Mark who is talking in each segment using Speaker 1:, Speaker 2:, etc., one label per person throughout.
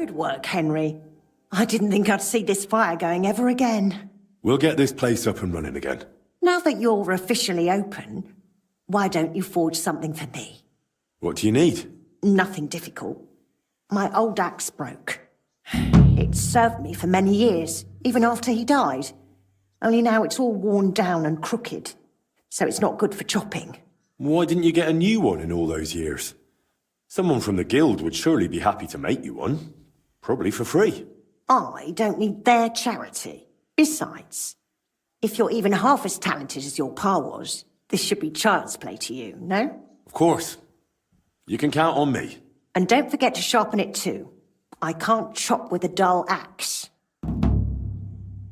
Speaker 1: Good work, Henry. I didn't think I'd see this fire going ever again.
Speaker 2: We'll get this place up and running again.
Speaker 1: Now that you're officially open, why don't you forge something for me?
Speaker 2: What do you need?
Speaker 1: Nothing difficult. My old axe broke. It served me for many years, even after he died. Only now it's all worn down and crooked, so it's not good for chopping.
Speaker 2: Why didn't you get a new one in all those years? Someone from the guild would surely be happy to make you one. Probably for free.
Speaker 1: I don't need their charity. Besides, if you're even half as talented as your pa was, this should be child's play to you, no?
Speaker 2: Of course. You can count on me.
Speaker 1: And don't forget to sharpen it too. I can't chop with a dull axe.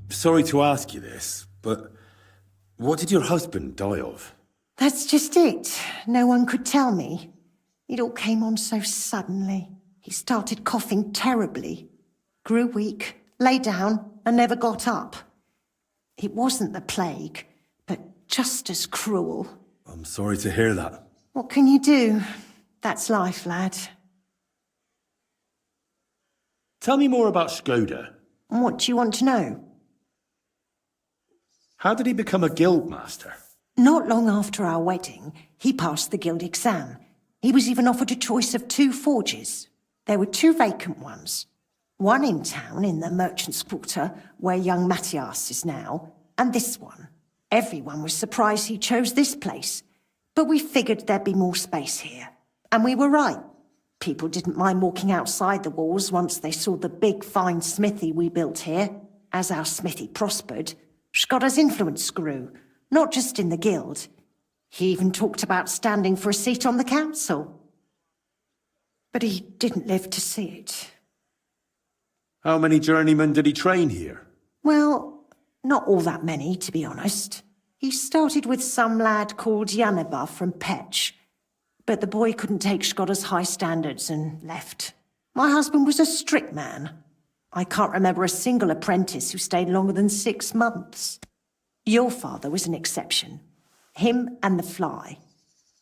Speaker 2: Sorry to ask you this, but what did your husband die of?
Speaker 1: That's just it. No one could tell me. It all came on so suddenly. He started coughing terribly, grew weak, lay down, and never got up. It wasn't the plague, but just as cruel.
Speaker 2: I'm sorry to hear that.
Speaker 1: What can you do? That's life, lad.
Speaker 2: Tell me more about Skoda.
Speaker 1: What do you want to know?
Speaker 2: How did he become a guild master?
Speaker 1: Not long after our wedding, he passed the guild exam. He was even offered a choice of 2 forges. There were 2 vacant ones. One in town, in the Merchant's Quarter, where young Matthias is now, and this one. Everyone was surprised he chose this place, but we figured there'd be more space here. And we were right. People didn't mind walking outside the walls once they saw the big, fine smithy we built here. As our smithy prospered, Skoda's influence grew, not just in the guild. He even talked about standing for a seat on the council. But he didn't live to see it.
Speaker 2: How many journeymen did he train here?
Speaker 1: Well, not all that many, to be honest. He started with some lad called Yaneba from Petch, but the boy couldn't take Skoda's high standards and left. My husband was a strict man. I can't remember a single apprentice who stayed longer than 6 months. Your father was an exception. Him and the Fly.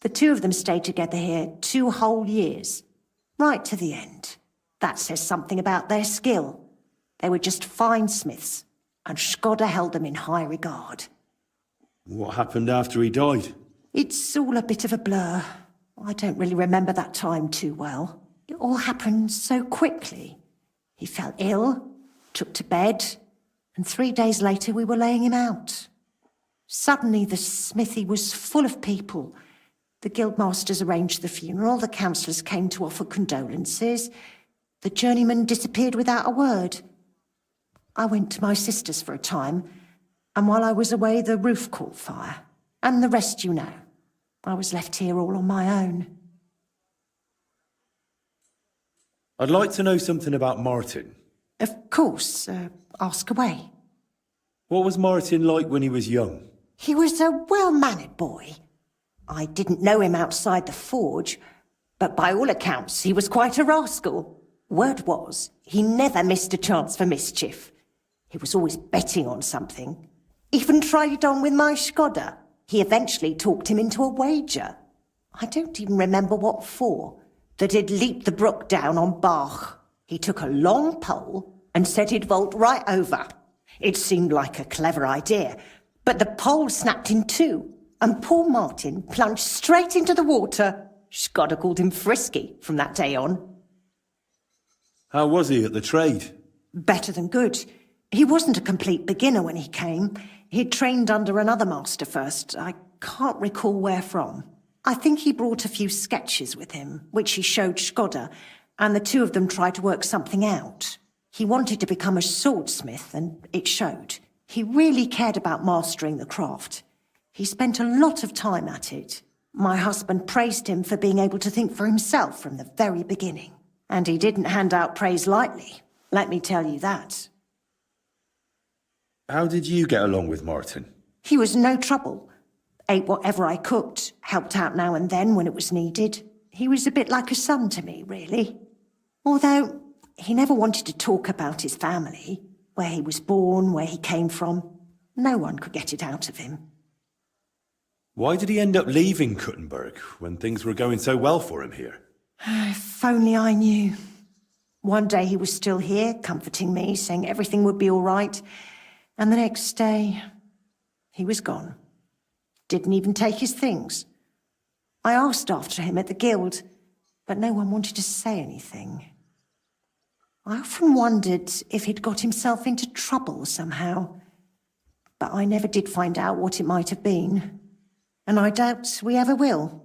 Speaker 1: The 2 of them stayed together here 2 whole years, right to the end. That says something about their skill. They were just fine smiths, and Skoda held them in high regard.
Speaker 2: What happened after he died?
Speaker 1: It's all a bit of a blur. I don't really remember that time too well. It all happened so quickly. He fell ill, took to bed, and 3 days later we were laying him out. Suddenly the smithy was full of people. The guildmasters arranged the funeral, the councillors came to offer condolences. The journeyman disappeared without a word. I went to my sister's for a time, and while I was away the roof caught fire. And the rest you know. I was left here all on my own.
Speaker 2: I'd like to know something about Martin.
Speaker 1: Of course, ask away.
Speaker 2: What was Martin like when he was young?
Speaker 1: He was a well-mannered boy. I didn't know him outside the forge, but by all accounts he was quite a rascal. Word was, he never missed a chance for mischief. He was always betting on something. Even tried it on with my Skoda. He eventually talked him into a wager. I don't even remember what for. That he'd leap the brook down on Bach. He took a long pole and said he'd vault right over. It seemed like a clever idea, but the pole snapped in 2, and poor Martin plunged straight into the water. Skoda called him Frisky from that day on.
Speaker 2: How was he at the trade?
Speaker 1: Better than good. He wasn't a complete beginner when he came. He'd trained under another master first. I can't recall where from. I think he brought a few sketches with him, which he showed Skoda, and the 2 of them tried to work something out. He wanted to become a swordsmith, and it showed. He really cared about mastering the craft. He spent a lot of time at it. My husband praised him for being able to think for himself from the very beginning. And he didn't hand out praise lightly, let me tell you that.
Speaker 2: How did you get along with Martin?
Speaker 1: He was no trouble. Ate whatever I cooked, helped out now and then when it was needed. He was a bit like a son to me, really. Although he never wanted to talk about his family, where he was born, where he came from. No one could get it out of him.
Speaker 2: Why did he end up leaving Kuttenberg when things were going so well for him here?
Speaker 1: If only I knew. One day he was still here, comforting me, saying everything would be all right. And the next day, he was gone. Didn't even take his things. I asked after him at the guild, but no one wanted to say anything. I often wondered if he'd got himself into trouble somehow, but I never did find out what it might have been, and I doubt we ever will.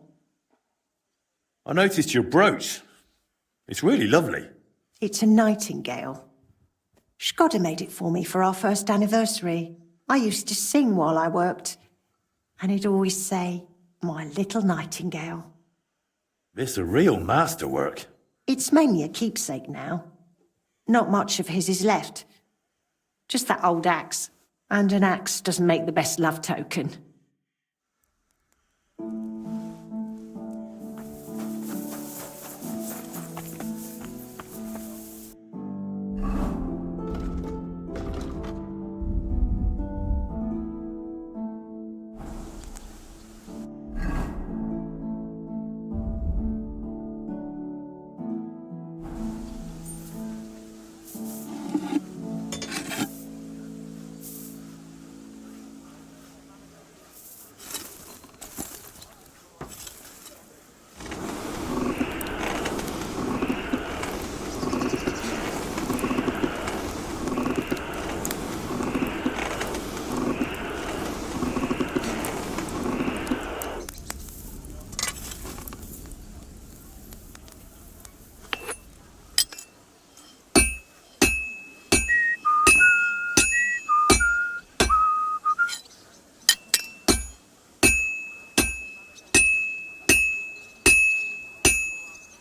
Speaker 2: I noticed your brooch. It's really lovely.
Speaker 1: It's a nightingale. Shkoda made it for me for our first anniversary. I used to sing while I worked, and he'd always say, "My little nightingale."
Speaker 2: This is a real masterwork.
Speaker 1: It's mainly a keepsake now. Not much of his is left. Just that old axe. And an axe doesn't make the best love token.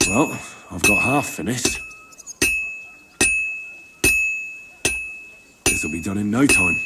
Speaker 2: Well, I've got half finished. This'll be done in no time.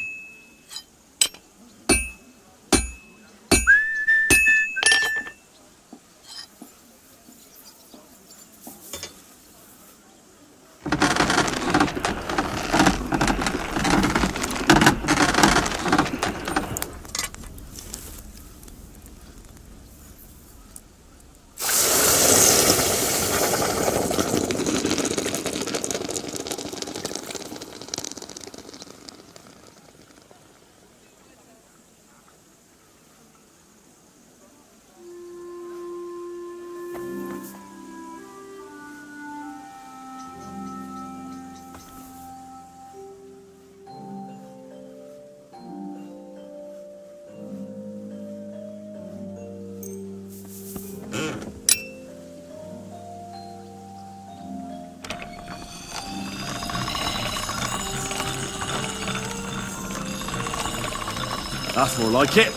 Speaker 2: That's more like it.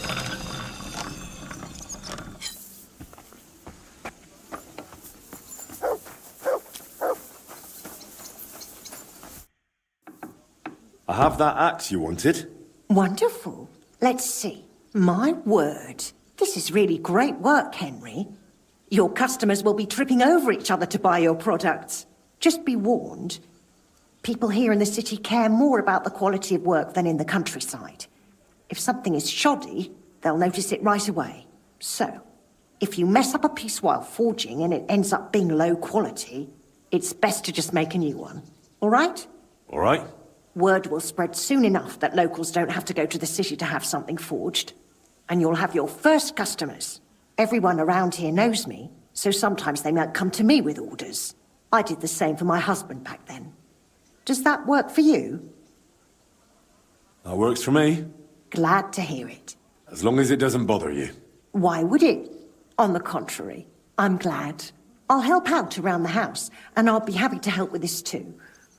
Speaker 2: I have that axe you wanted.
Speaker 1: Wonderful. Let's see. My word. This is really great work, Henry. Your customers will be tripping over each other to buy your products. Just be warned. People here in the city care more about the quality of work than in the countryside. If something is shoddy, they'll notice it right away. So, if you mess up a piece while forging and it ends up being low quality, it's best to just make a new one. All right?
Speaker 2: All right.
Speaker 1: Word will spread soon enough that locals don't have to go to the city to have something forged. And you'll have your first customers. Everyone around here knows me, so sometimes they might come to me with orders. I did the same for my husband back then. Does that work for you?
Speaker 2: That works for me.
Speaker 1: Glad to hear it.
Speaker 2: As long as it doesn't bother you.
Speaker 1: Why would it? On the contrary, I'm glad. I'll help out around the house, and I'll be happy to help with this too.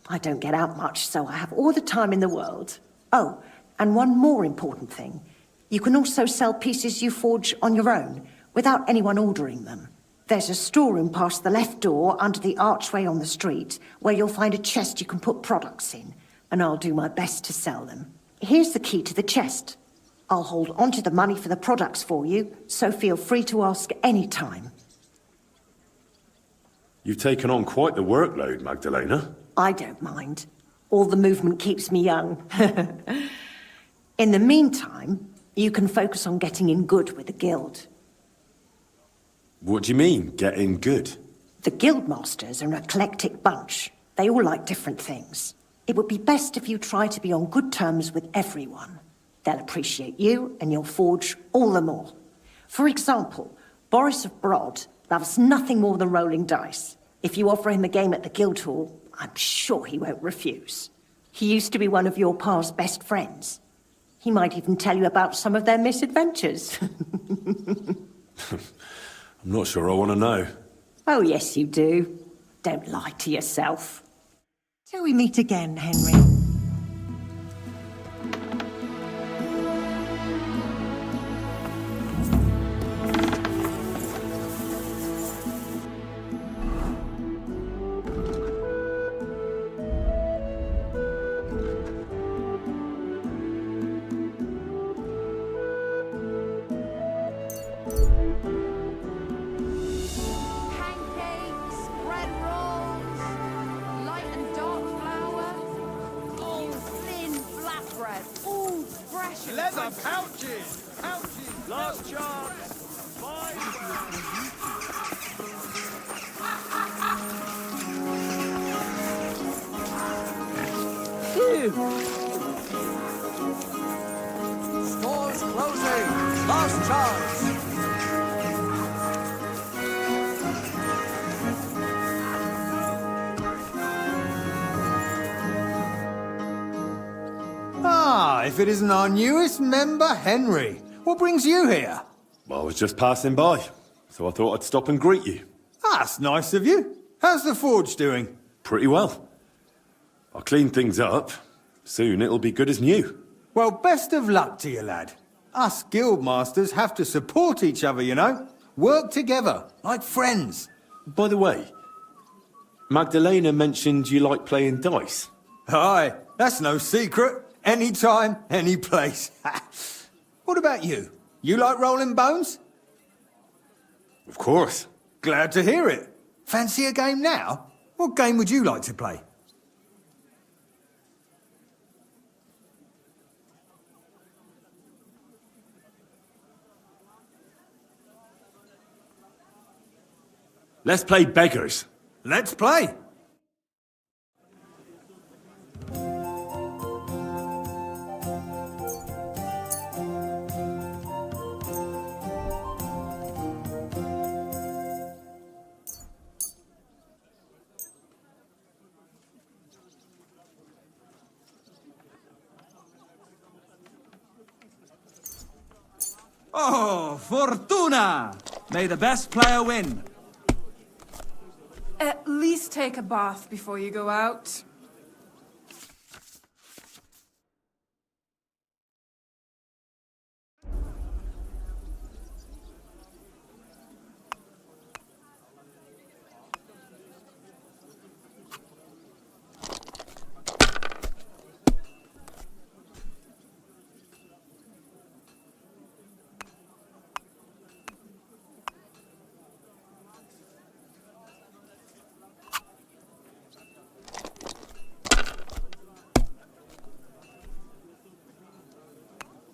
Speaker 1: I don't get out much, so I have all the time in the world. Oh, and one more important thing. You can also sell pieces you forge on your own, without anyone ordering them. There's a storeroom past the left door under the archway on the street, where you'll find a chest you can put products in, and I'll do my best to sell them. Here's the key to the chest. I'll hold onto the money for the products for you, so feel free to ask any time.
Speaker 2: You've taken on quite the workload, Magdalena.
Speaker 1: I don't mind. All the movement keeps me young. In the meantime, you can focus on getting in good with the guild.
Speaker 2: What do you mean, getting good?
Speaker 1: The guildmasters are an eclectic bunch. They all like different things. It would be best if you try to be on good terms with everyone. They'll appreciate you, and you'll forge all the more. For example, Boris of Brod loves nothing more than rolling dice. If you offer him a game at the Guildhall, I'm sure he won't refuse. He used to be one of your pa's best friends. He might even tell you about some of their misadventures.
Speaker 2: I'm not sure I want to know.
Speaker 1: Oh, yes, you do. Don't lie to yourself.
Speaker 3: Till we meet again, Henry.
Speaker 4: Pancakes, bread rolls, light and dark flour, oh, thin flatbread, all fresh and
Speaker 5: Leather
Speaker 4: crisp.
Speaker 5: pouches! Last chance!
Speaker 6: Stores closing! Last chance!
Speaker 5: Ah, if it isn't our newest member, Henry. What brings you here?
Speaker 2: Well, I was just passing by, so I thought I'd stop and greet you.
Speaker 5: That's nice of you. How's the forge doing?
Speaker 2: Pretty well. I'll clean things up. Soon it'll be good as new.
Speaker 5: Well, best of luck to you, lad. Us guildmasters have to support each other, you know? Work together, like friends.
Speaker 2: By the way, Magdalena mentioned you like playing dice.
Speaker 5: Aye, that's no secret. Anytime, any place. What about you? You like rolling bones?
Speaker 2: Of course.
Speaker 5: Glad to hear it. Fancy a game now? What game would you like to play?
Speaker 2: Let's play beggars.
Speaker 5: Let's play.
Speaker 6: Oh, Fortuna! May the best player win.
Speaker 4: At least take a bath before you go out.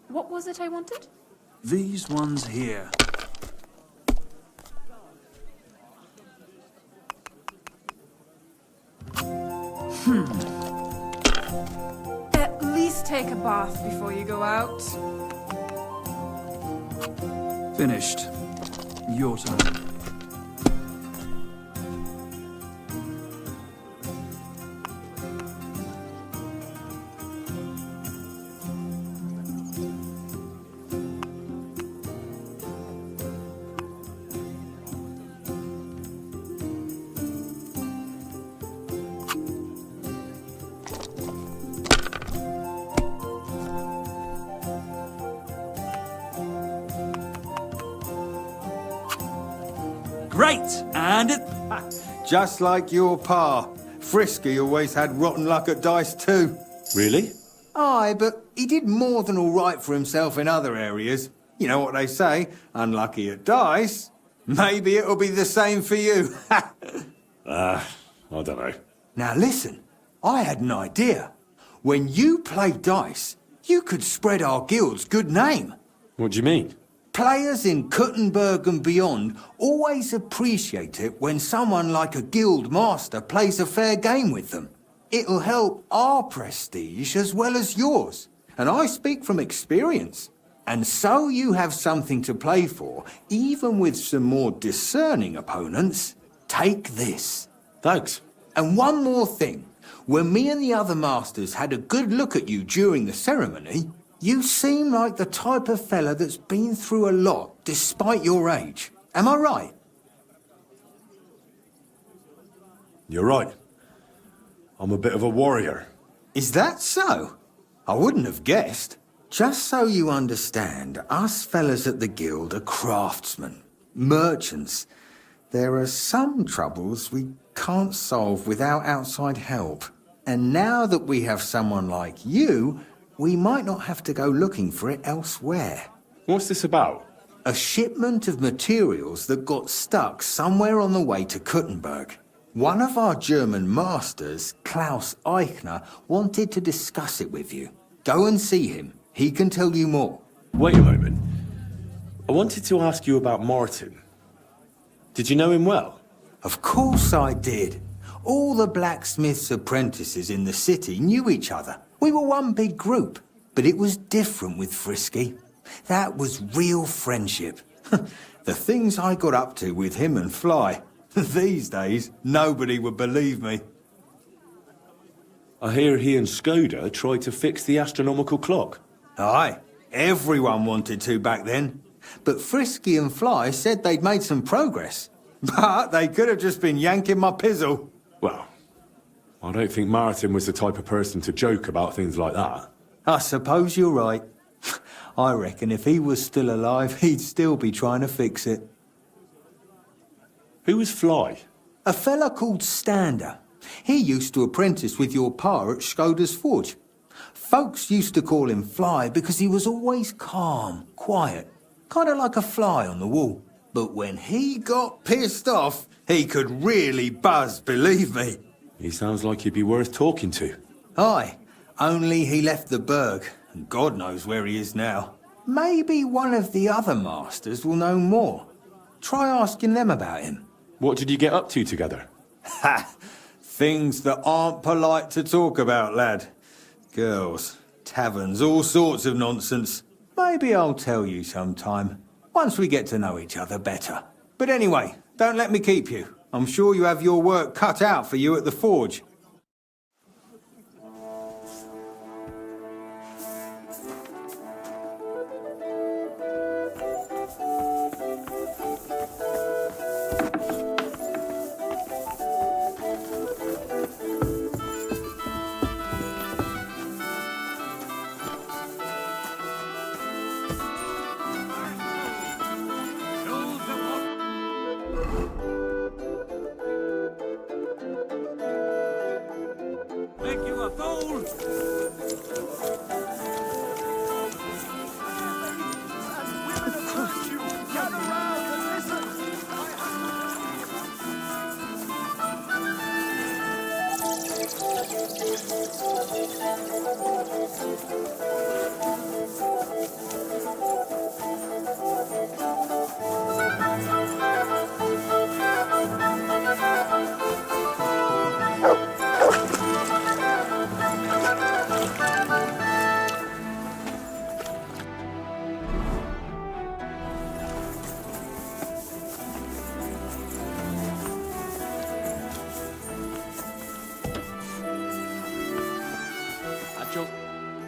Speaker 4: What was it I wanted?
Speaker 6: These ones here.
Speaker 4: At least take a bath before you go out.
Speaker 6: Finished. Your turn. Great! And it...
Speaker 5: Just like your pa. Frisky always had rotten luck at dice too.
Speaker 2: Really?
Speaker 5: Aye, but he did more than all right for himself in other areas. You know what they say, unlucky at dice. Maybe it'll be the same for you.
Speaker 2: I don't know.
Speaker 5: Now listen, I had an idea. When you play dice, you could spread our guild's good name.
Speaker 2: What do you mean?
Speaker 5: Players in Kuttenberg and beyond always appreciate it when someone like a guild master plays a fair game with them. It'll help our prestige as well as yours. And I speak from experience. And so you have something to play for, even with some more discerning opponents. Take this.
Speaker 2: Thanks.
Speaker 5: And one more thing. When me and the other masters had a good look at you during the ceremony, you seem like the type of fella that's been through a lot despite your age. Am I right?
Speaker 2: You're right. I'm a bit of a warrior.
Speaker 5: Is that so? I wouldn't have guessed. Just so you understand, us fellas at the guild are craftsmen, merchants. There are some troubles we can't solve without outside help. And now that we have someone like you, we might not have to go looking for it elsewhere.
Speaker 2: What's this about?
Speaker 5: A shipment of materials that got stuck somewhere on the way to Kuttenberg. One of our German masters, Klaus Eichner, wanted to discuss it with you. Go and see him. He can tell you more.
Speaker 2: Wait a moment. I wanted to ask you about Martin. Did you know him well?
Speaker 5: Of course I did. All the blacksmith's apprentices in the city knew each other. We were one big group, but it was different with Frisky. That was real friendship. The things I got up to with him and Fly. These days, nobody would believe me.
Speaker 2: I hear he and Skoda tried to fix the astronomical clock.
Speaker 5: Aye, everyone wanted to back then. But Frisky and Fly said they'd made some progress. But they could have just been yanking my pizzle.
Speaker 2: Well, I don't think Martin was the type of person to joke about things like that.
Speaker 5: I suppose you're right. I reckon if he was still alive, he'd still be trying to fix it.
Speaker 2: Who was Fly?
Speaker 5: A fella called Stander. He used to apprentice with your pa at Skoda's Forge. Folks used to call him Fly because he was always calm, quiet, kind of like a fly on the wall. But when he got pissed off, he could really buzz, believe me.
Speaker 2: He sounds like he'd be worth talking to.
Speaker 5: Aye, only he left the burg, and God knows where he is now. Maybe one of the other masters will know more. Try asking them about him.
Speaker 2: What did you get up to together?
Speaker 5: Ha! Things that aren't polite to talk about, lad. Girls, taverns, all sorts of nonsense. Maybe I'll tell you sometime, once we get to know each other better. But anyway, don't let me keep you. I'm sure you have your work cut out for you at the forge.
Speaker 6: Make you a fool!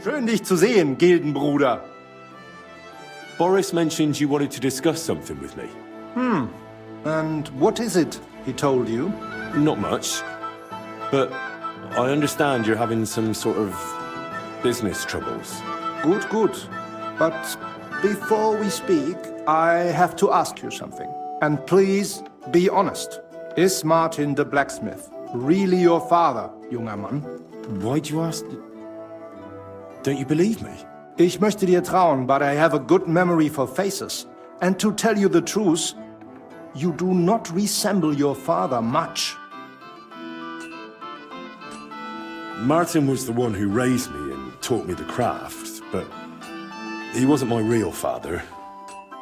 Speaker 7: Schön, dich zu sehen, Gildenbruder.
Speaker 2: Boris mentioned you wanted to discuss something with me.
Speaker 7: And what is it he told you?
Speaker 2: Not much. But I understand you're having some sort of business troubles.
Speaker 7: Good, good. But before we speak, I have to ask you something. And please, be honest. Is Martin the blacksmith really your father, junger Mann?
Speaker 2: Why do you ask? Don't you believe me?
Speaker 7: Ich möchte dir trauen, but I have a good memory for faces. And to tell you the truth, you do not resemble your father much.
Speaker 2: Martin was the one who raised me and taught me the craft, but he wasn't my real father.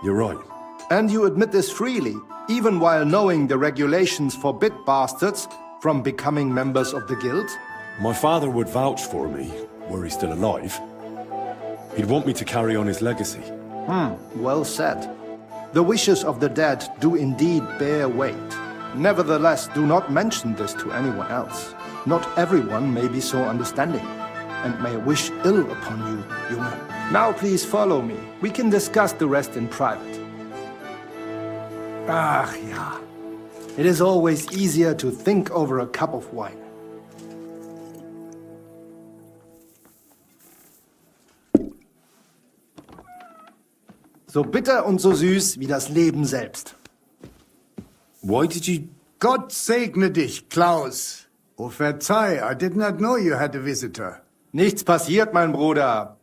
Speaker 2: You're right.
Speaker 7: And you admit this freely, even while knowing the regulations forbid bastards from becoming members of the guild?
Speaker 2: My father would vouch for me, were he still alive. He'd want me to carry on his legacy.
Speaker 7: Well said. The wishes of the dead do indeed bear weight. Nevertheless, do not mention this to anyone else. Not everyone may be so understanding, and may wish ill upon you, Junge. Now please follow me. We can discuss the rest in private. Ach ja. It is always easier to think over a cup of wine. So bitter und so süß wie das Leben selbst.
Speaker 2: Why did you...
Speaker 8: Gott segne dich, Klaus. Oh, verzeih, I did not know you had a visitor.
Speaker 7: Nichts passiert, mein Bruder.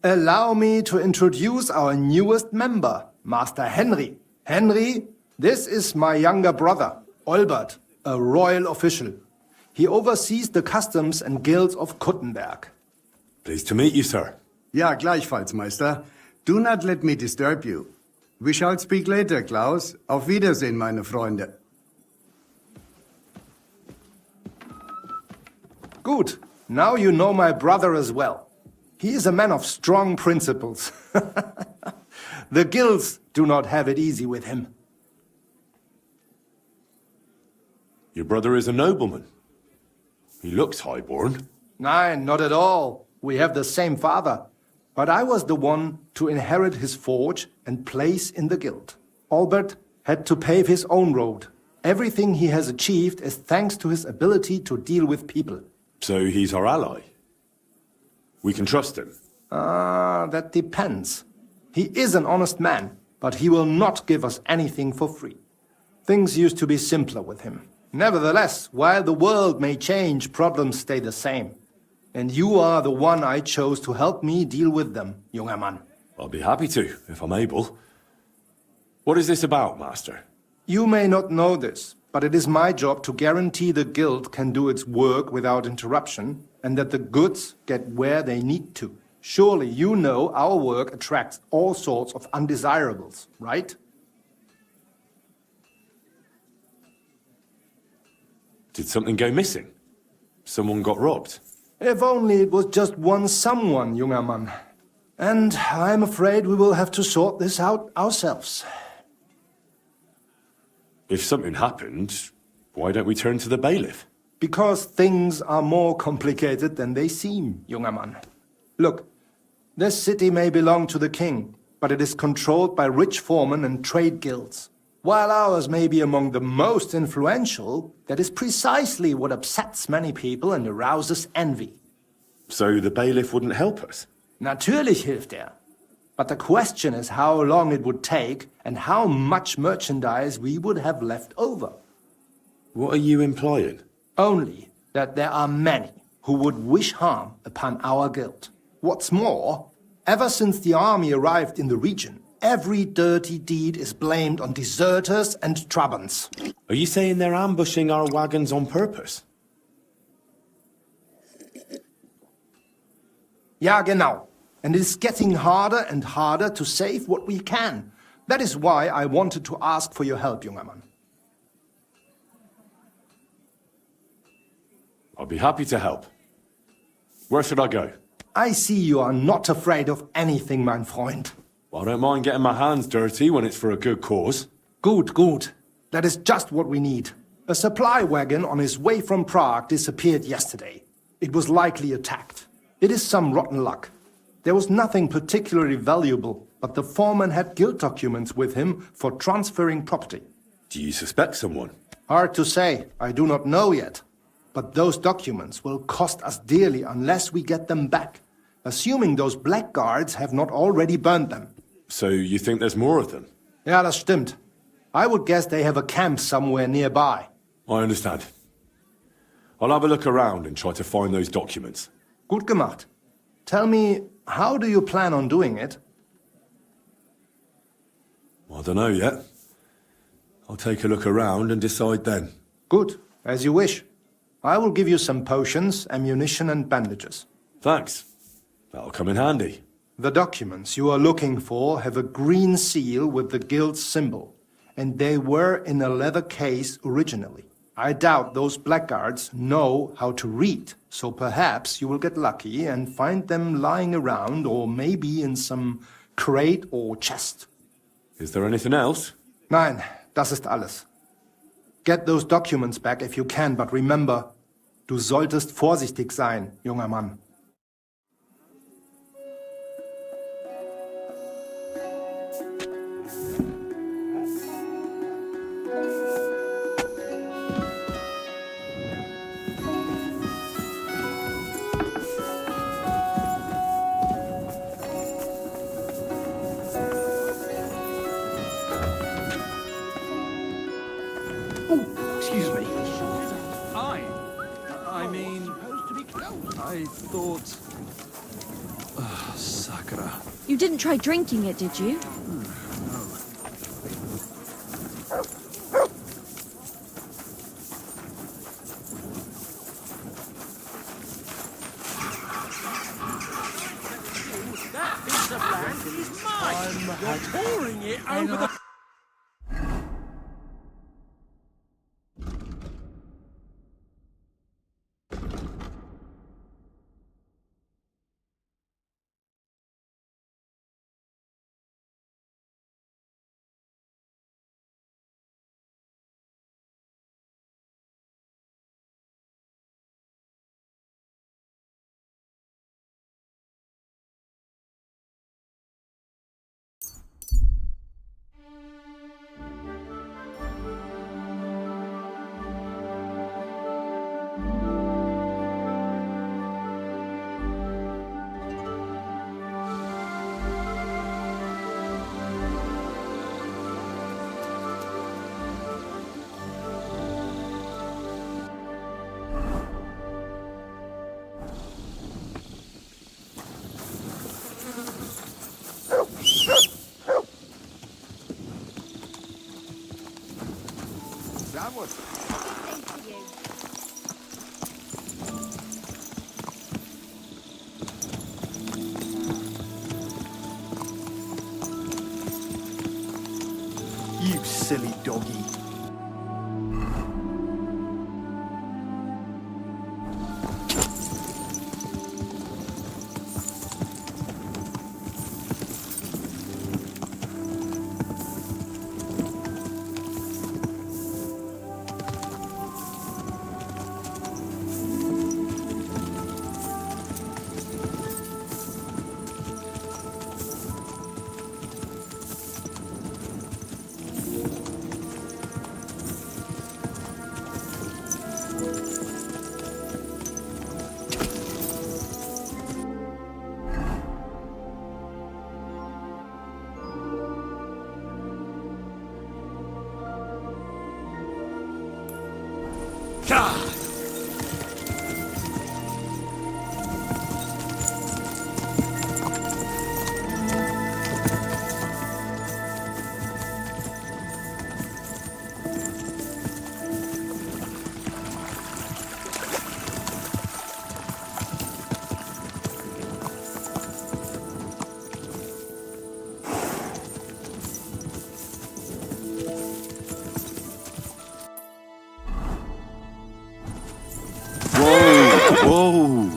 Speaker 7: Allow me to introduce our newest member, Master Henry. Henry, this is my younger brother, Olbert, a royal official. He oversees the customs and guilds of Kuttenberg.
Speaker 2: Pleased to meet you, sir.
Speaker 8: Ja, gleichfalls, Meister. Do not let me disturb you. We shall speak later, Klaus. Auf Wiedersehen, meine Freunde.
Speaker 7: Good. Now you know my brother as well. He is a man of strong principles. The guilds do not have it easy with him.
Speaker 2: Your brother is a nobleman. He looks highborn.
Speaker 7: Nein, not at all. We have the same father. But I was the one to inherit his forge and place in the guild. Albert had to pave his own road. Everything he has achieved is thanks to his ability to deal with people.
Speaker 2: So he's our ally. We can trust him.
Speaker 7: That depends. He is an honest man, but he will not give us anything for free. Things used to be simpler with him. Nevertheless, while the world may change, problems stay the same. And you are the one I chose to help me deal with them, junger Mann.
Speaker 2: I'll be happy to, if I'm able. What is this about, Master?
Speaker 7: You may not know this, but it is my job to guarantee the guild can do its work without interruption, and that the goods get where they need to. Surely you know our work attracts all sorts of undesirables, right?
Speaker 2: Did something go missing? Someone got robbed?
Speaker 7: If only it was just one someone, junger Mann. And I'm afraid we will have to sort this out ourselves.
Speaker 2: If something happened, why don't we turn to the bailiff?
Speaker 7: Because things are more complicated than they seem, junger Mann. Look, this city may belong to the king, but it is controlled by rich foremen and trade guilds. While ours may be among the most influential, that is precisely what upsets many people and arouses envy.
Speaker 2: So the bailiff wouldn't help us?
Speaker 7: Natürlich hilft er. But the question is how long it would take and how much merchandise we would have left over.
Speaker 2: What are you implying?
Speaker 7: Only that there are many who would wish harm upon our guild. What's more, ever since the army arrived in the region, every dirty deed is blamed on deserters and Trabants.
Speaker 2: Are you saying they're ambushing our wagons on purpose?
Speaker 7: Ja, genau. And it is getting harder and harder to save what we can. That is why I wanted to ask for your help, junger Mann.
Speaker 2: I'll be happy to help. Where should I go?
Speaker 7: I see you are not afraid of anything, mein Freund.
Speaker 2: Well, I don't mind getting my hands dirty when it's for a good cause.
Speaker 7: Good, good. That is just what we need. A supply wagon on his way from Prague disappeared yesterday. It was likely attacked. It is some rotten luck. There was nothing particularly valuable, but the foreman had guild documents with him for transferring property.
Speaker 2: Do you suspect someone?
Speaker 7: Hard to say. I do not know yet. But those documents will cost us dearly unless we get them back, assuming those blackguards have not already burned them.
Speaker 2: So you think there's more of them?
Speaker 7: Ja, das stimmt. I would guess they have a camp somewhere nearby.
Speaker 2: I understand. I'll have a look around and try to find those documents.
Speaker 7: Gut gemacht. Tell me, how do you plan on doing it?
Speaker 2: I don't know yet. I'll take a look around and decide then.
Speaker 7: Good, as you wish. I will give you some potions, ammunition and bandages.
Speaker 2: Thanks. That'll come in handy.
Speaker 7: The documents you are looking for have a green seal with the guild's symbol, and they were in a leather case originally. I doubt those blackguards know how to read, so perhaps you will get lucky and find them lying around or maybe in some crate or chest.
Speaker 2: Is there anything else?
Speaker 7: Nein, das ist alles. Get those documents back if you can, but remember, du solltest vorsichtig sein, junger Mann.
Speaker 2: Excuse me.
Speaker 6: I mean, I thought... Sakura.
Speaker 9: You didn't try drinking it, did you?
Speaker 6: That piece of land is mine! You're pouring it over the...
Speaker 7: You silly doggy.
Speaker 2: Whoa!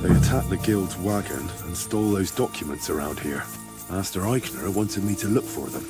Speaker 2: They attacked the guild's wagon and stole those documents around here. Master Eichner wanted me to look for them.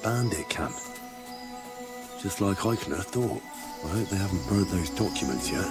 Speaker 6: bandit camp. Just like Eichner thought. I hope they haven't burnt those documents yet.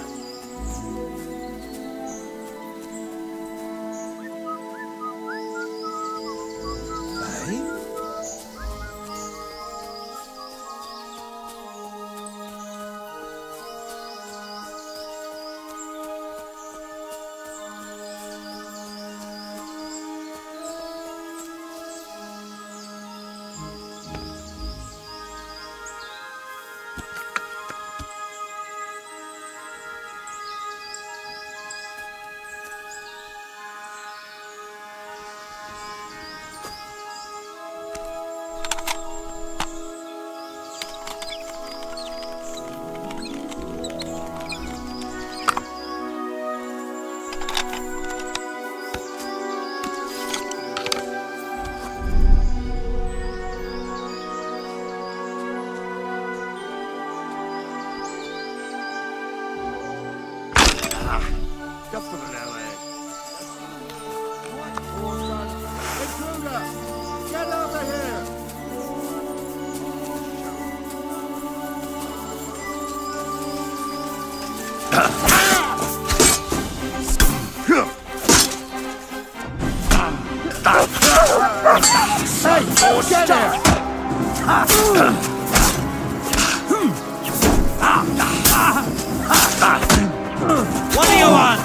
Speaker 6: What do you want?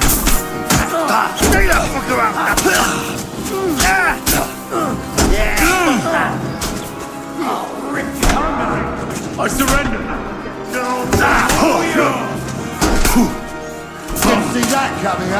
Speaker 6: Stay the fuck around! I surrender!
Speaker 10: Didn't see that coming, eh?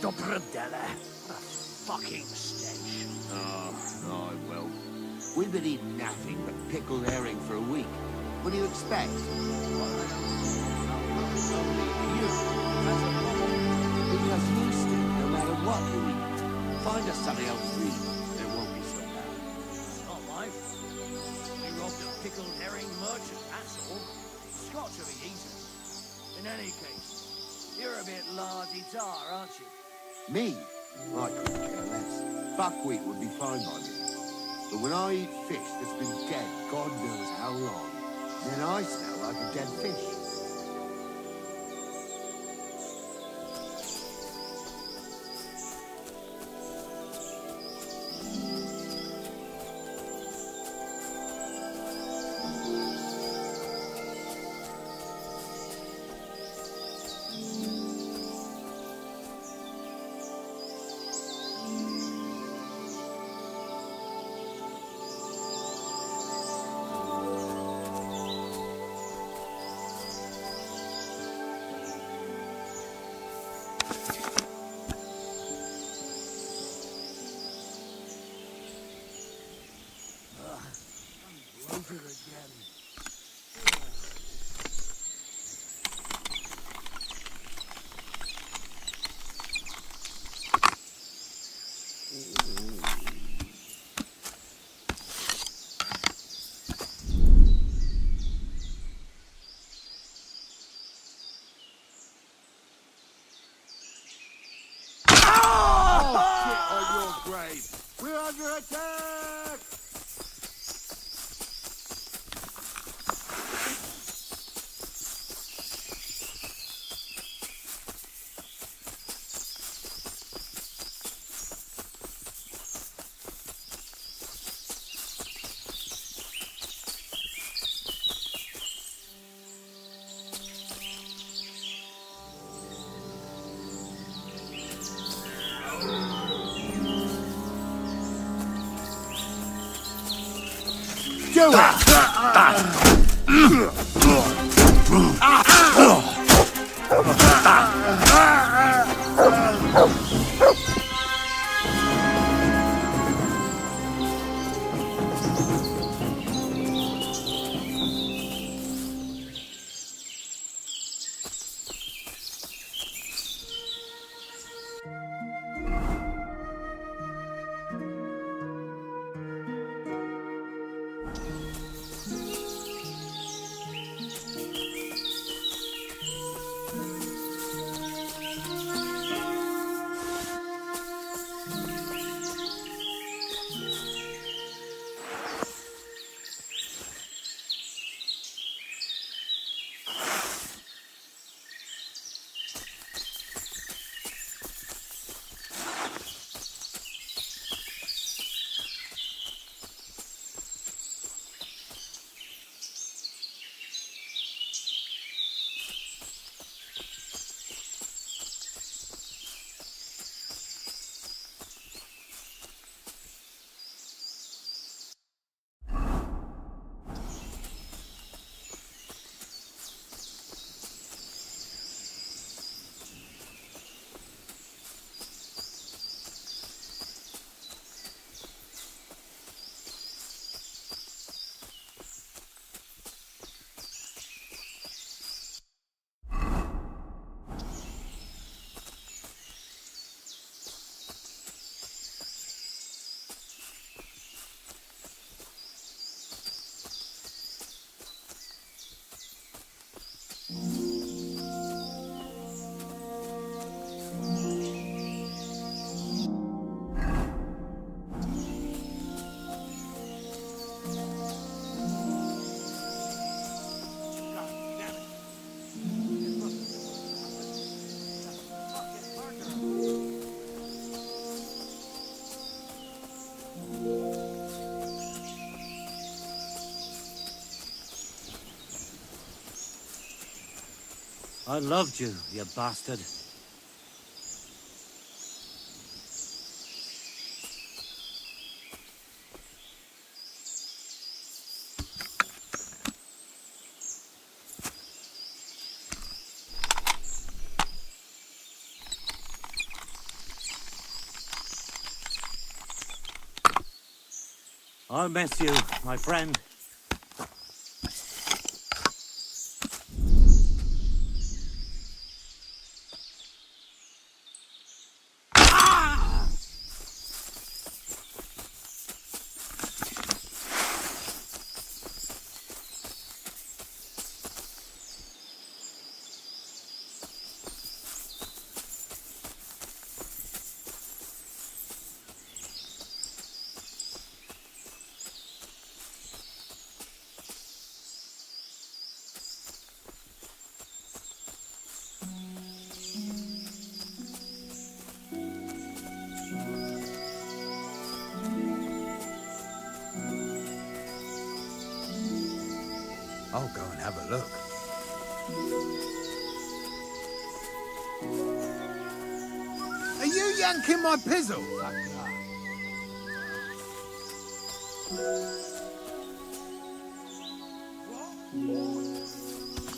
Speaker 10: Dobrodella. What a fucking stench. Oh, I will. We've been eating nothing but pickled herring for a week. What do you expect? Because you stink no matter what you eat. Find us something else to eat. It won't be so bad.
Speaker 11: Not my fault. We robbed a pickled herring merchant, that's all. It's got to be easy. In any case, you're a bit la-di-da, aren't you?
Speaker 10: Me? I couldn't care less. Buckwheat would be fine by me. But when I eat fish that's been dead God knows how long, then I smell like a dead fish. We're under attack!
Speaker 11: Do I loved you, you bastard. I'll miss you, my friend.
Speaker 5: I'll go and have a look. Are you yanking my pizzle?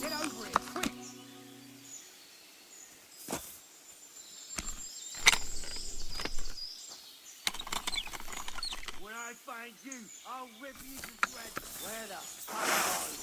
Speaker 11: Get over it, quick! When I find you, I'll rip you to shreds. Where the fuck are you?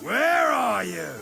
Speaker 5: Where are you?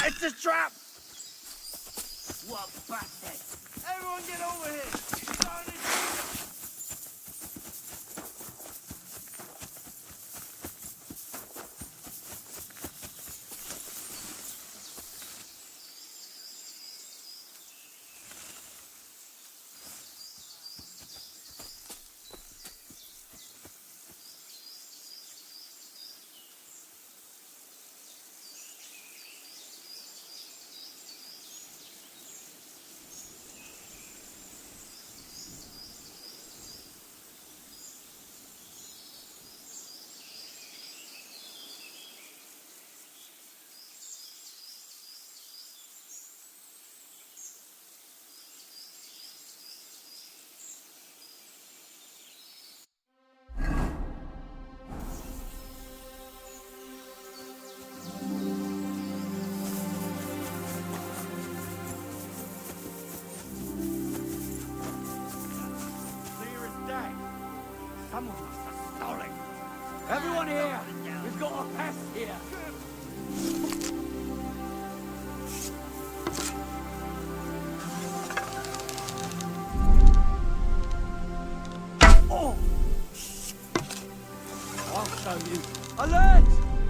Speaker 11: It's a trap! What bastard! Everyone get over here! Starting to shoot us!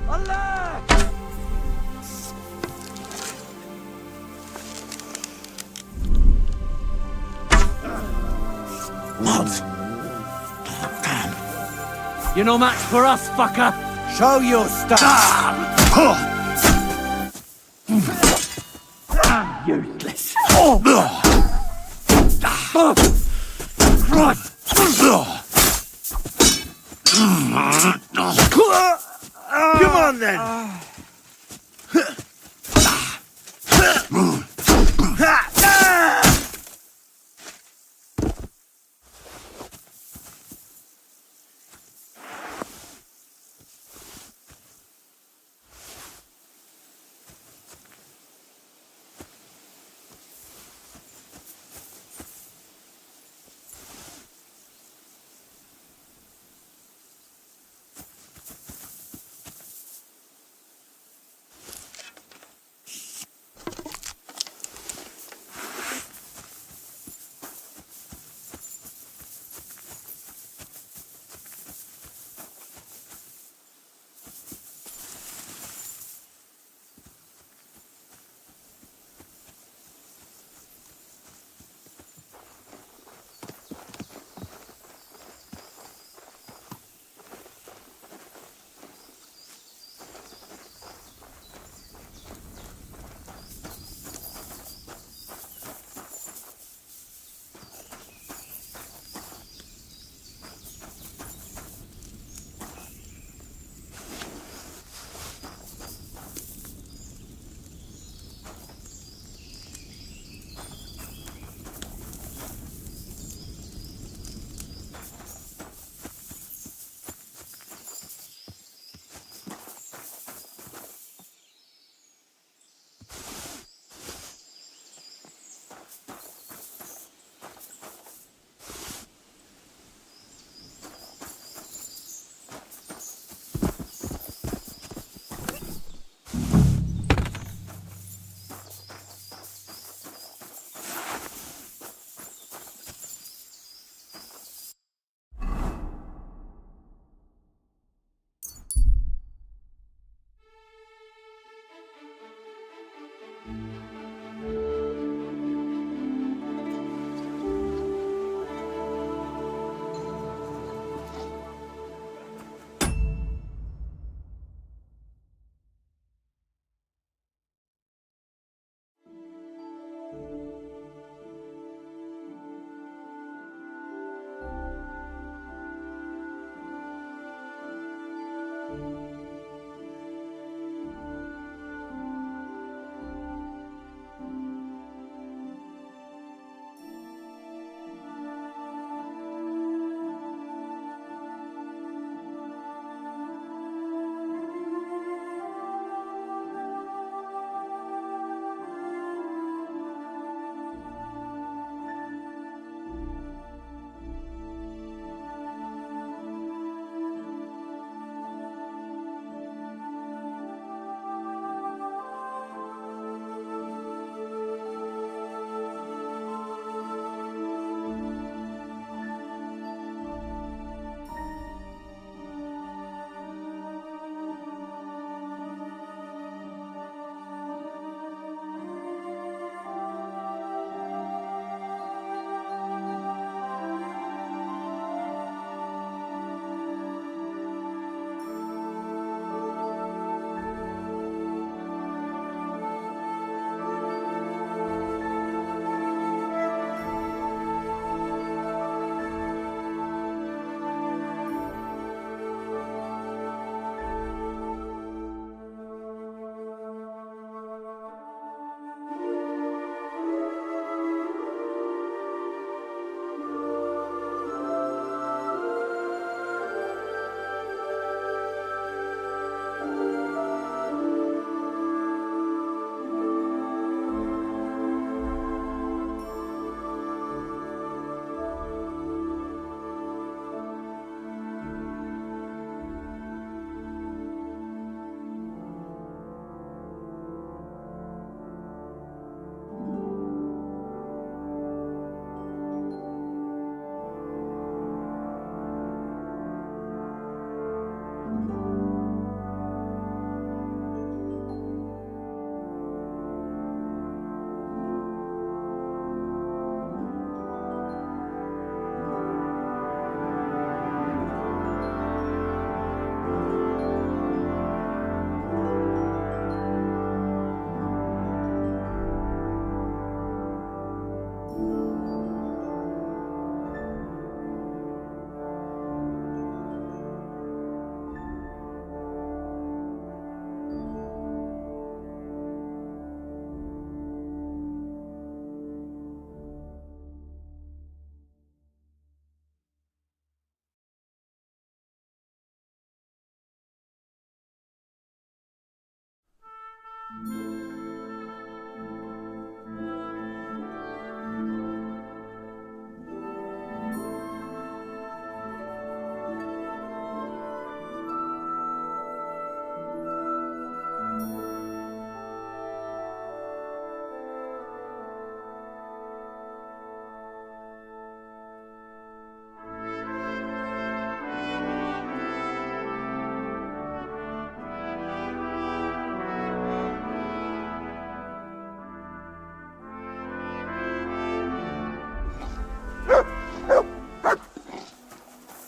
Speaker 11: Alert!
Speaker 2: What?
Speaker 11: You're no match for us, fucker! Show your stuff! Useless. Come on then!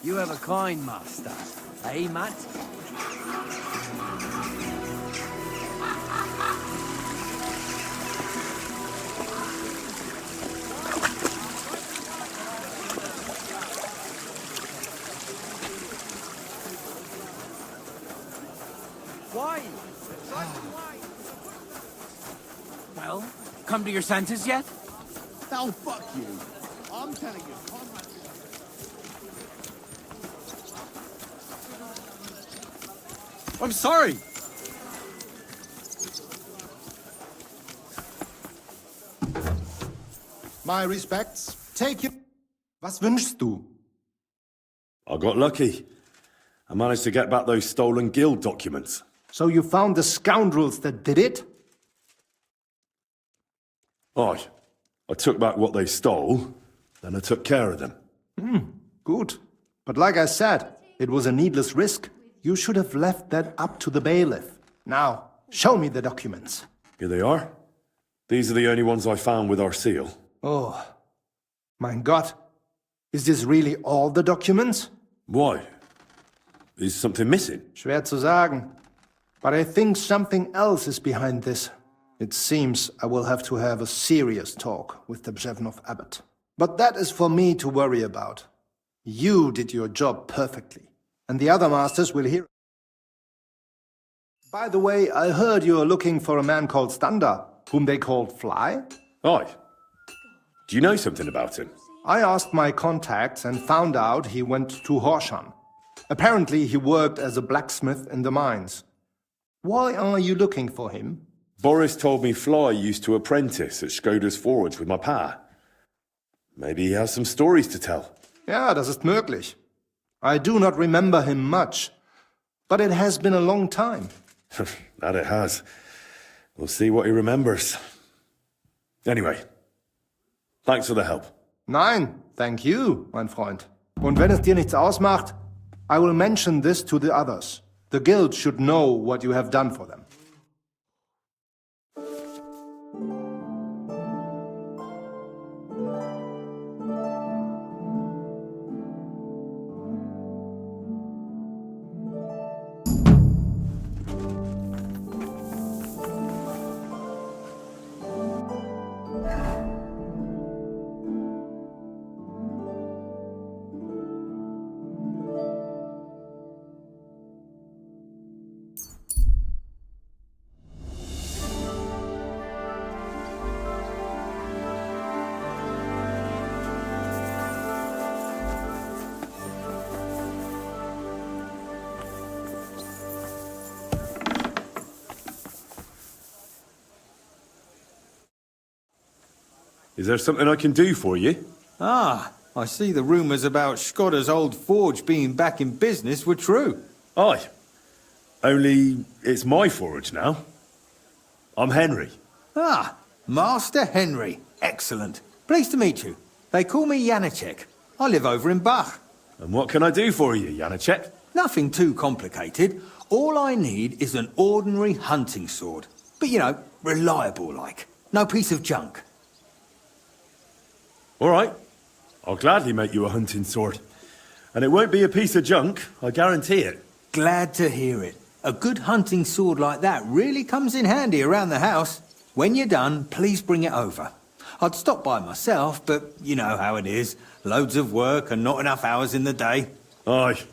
Speaker 11: You have a kind master, eh, Matt? Why? Well, come to your senses yet?
Speaker 10: Oh, fuck you. I'm telling you,
Speaker 6: I'm sorry.
Speaker 7: My respects. Take you. Was wünschst du?
Speaker 2: I got lucky. I managed to get back those stolen guild documents.
Speaker 7: So you found the scoundrels that did it?
Speaker 2: Aye. I took back what they stole, then I took care of them.
Speaker 7: Good. But like I said, it was a needless risk. You should have left that up to the bailiff. Now, show me the documents.
Speaker 2: Here they are. These are the only ones I found with our seal.
Speaker 7: Oh, mein Gott. Is this really all the documents?
Speaker 2: Why? Is something missing?
Speaker 7: Schwer zu sagen. But I think something else is behind this. It seems I will have to have a serious talk with the Bzhevnov abbot. But that is for me to worry about. You did your job perfectly, and the other masters will hear. By the way, I heard you're looking for a man called Stander, whom they called Fly?
Speaker 2: Aye. Do you know something about him?
Speaker 7: I asked my contacts and found out he went to Horshan. Apparently he worked as a blacksmith in the mines. Why are you looking for him?
Speaker 2: Boris told me Fly used to apprentice at Skoda's forge with my pa. Maybe he has some stories to tell.
Speaker 7: Ja, das ist möglich. I do not remember him much, but it has been a long time.
Speaker 2: That it has. We'll see what he remembers. Anyway, thanks for the help.
Speaker 7: Nein, thank you, mein Freund. Und wenn es dir nichts ausmacht, I will mention this to the others. The guild should know what you have done for them.
Speaker 2: Is there something I can do for you?
Speaker 5: Ah, I see the rumours about Skoda's old forge being back in business were true.
Speaker 2: Aye. Only it's my forge now. I'm Henry.
Speaker 5: Ah, Master Henry. Excellent. Pleased to meet you. They call me Janacek. I live over in Bach.
Speaker 2: And what can I do for you, Janacek?
Speaker 5: Nothing too complicated. All I need is an ordinary hunting sword. But, you know, reliable like. No piece of junk.
Speaker 2: All right. I'll gladly make you a hunting sword. And it won't be a piece of junk, I guarantee it.
Speaker 5: Glad to hear it. A good hunting sword like that really comes in handy around the house. When you're done, please bring it over. I'd stop by myself, but you know how it is. Loads of work and not enough hours in the day.
Speaker 2: Aye.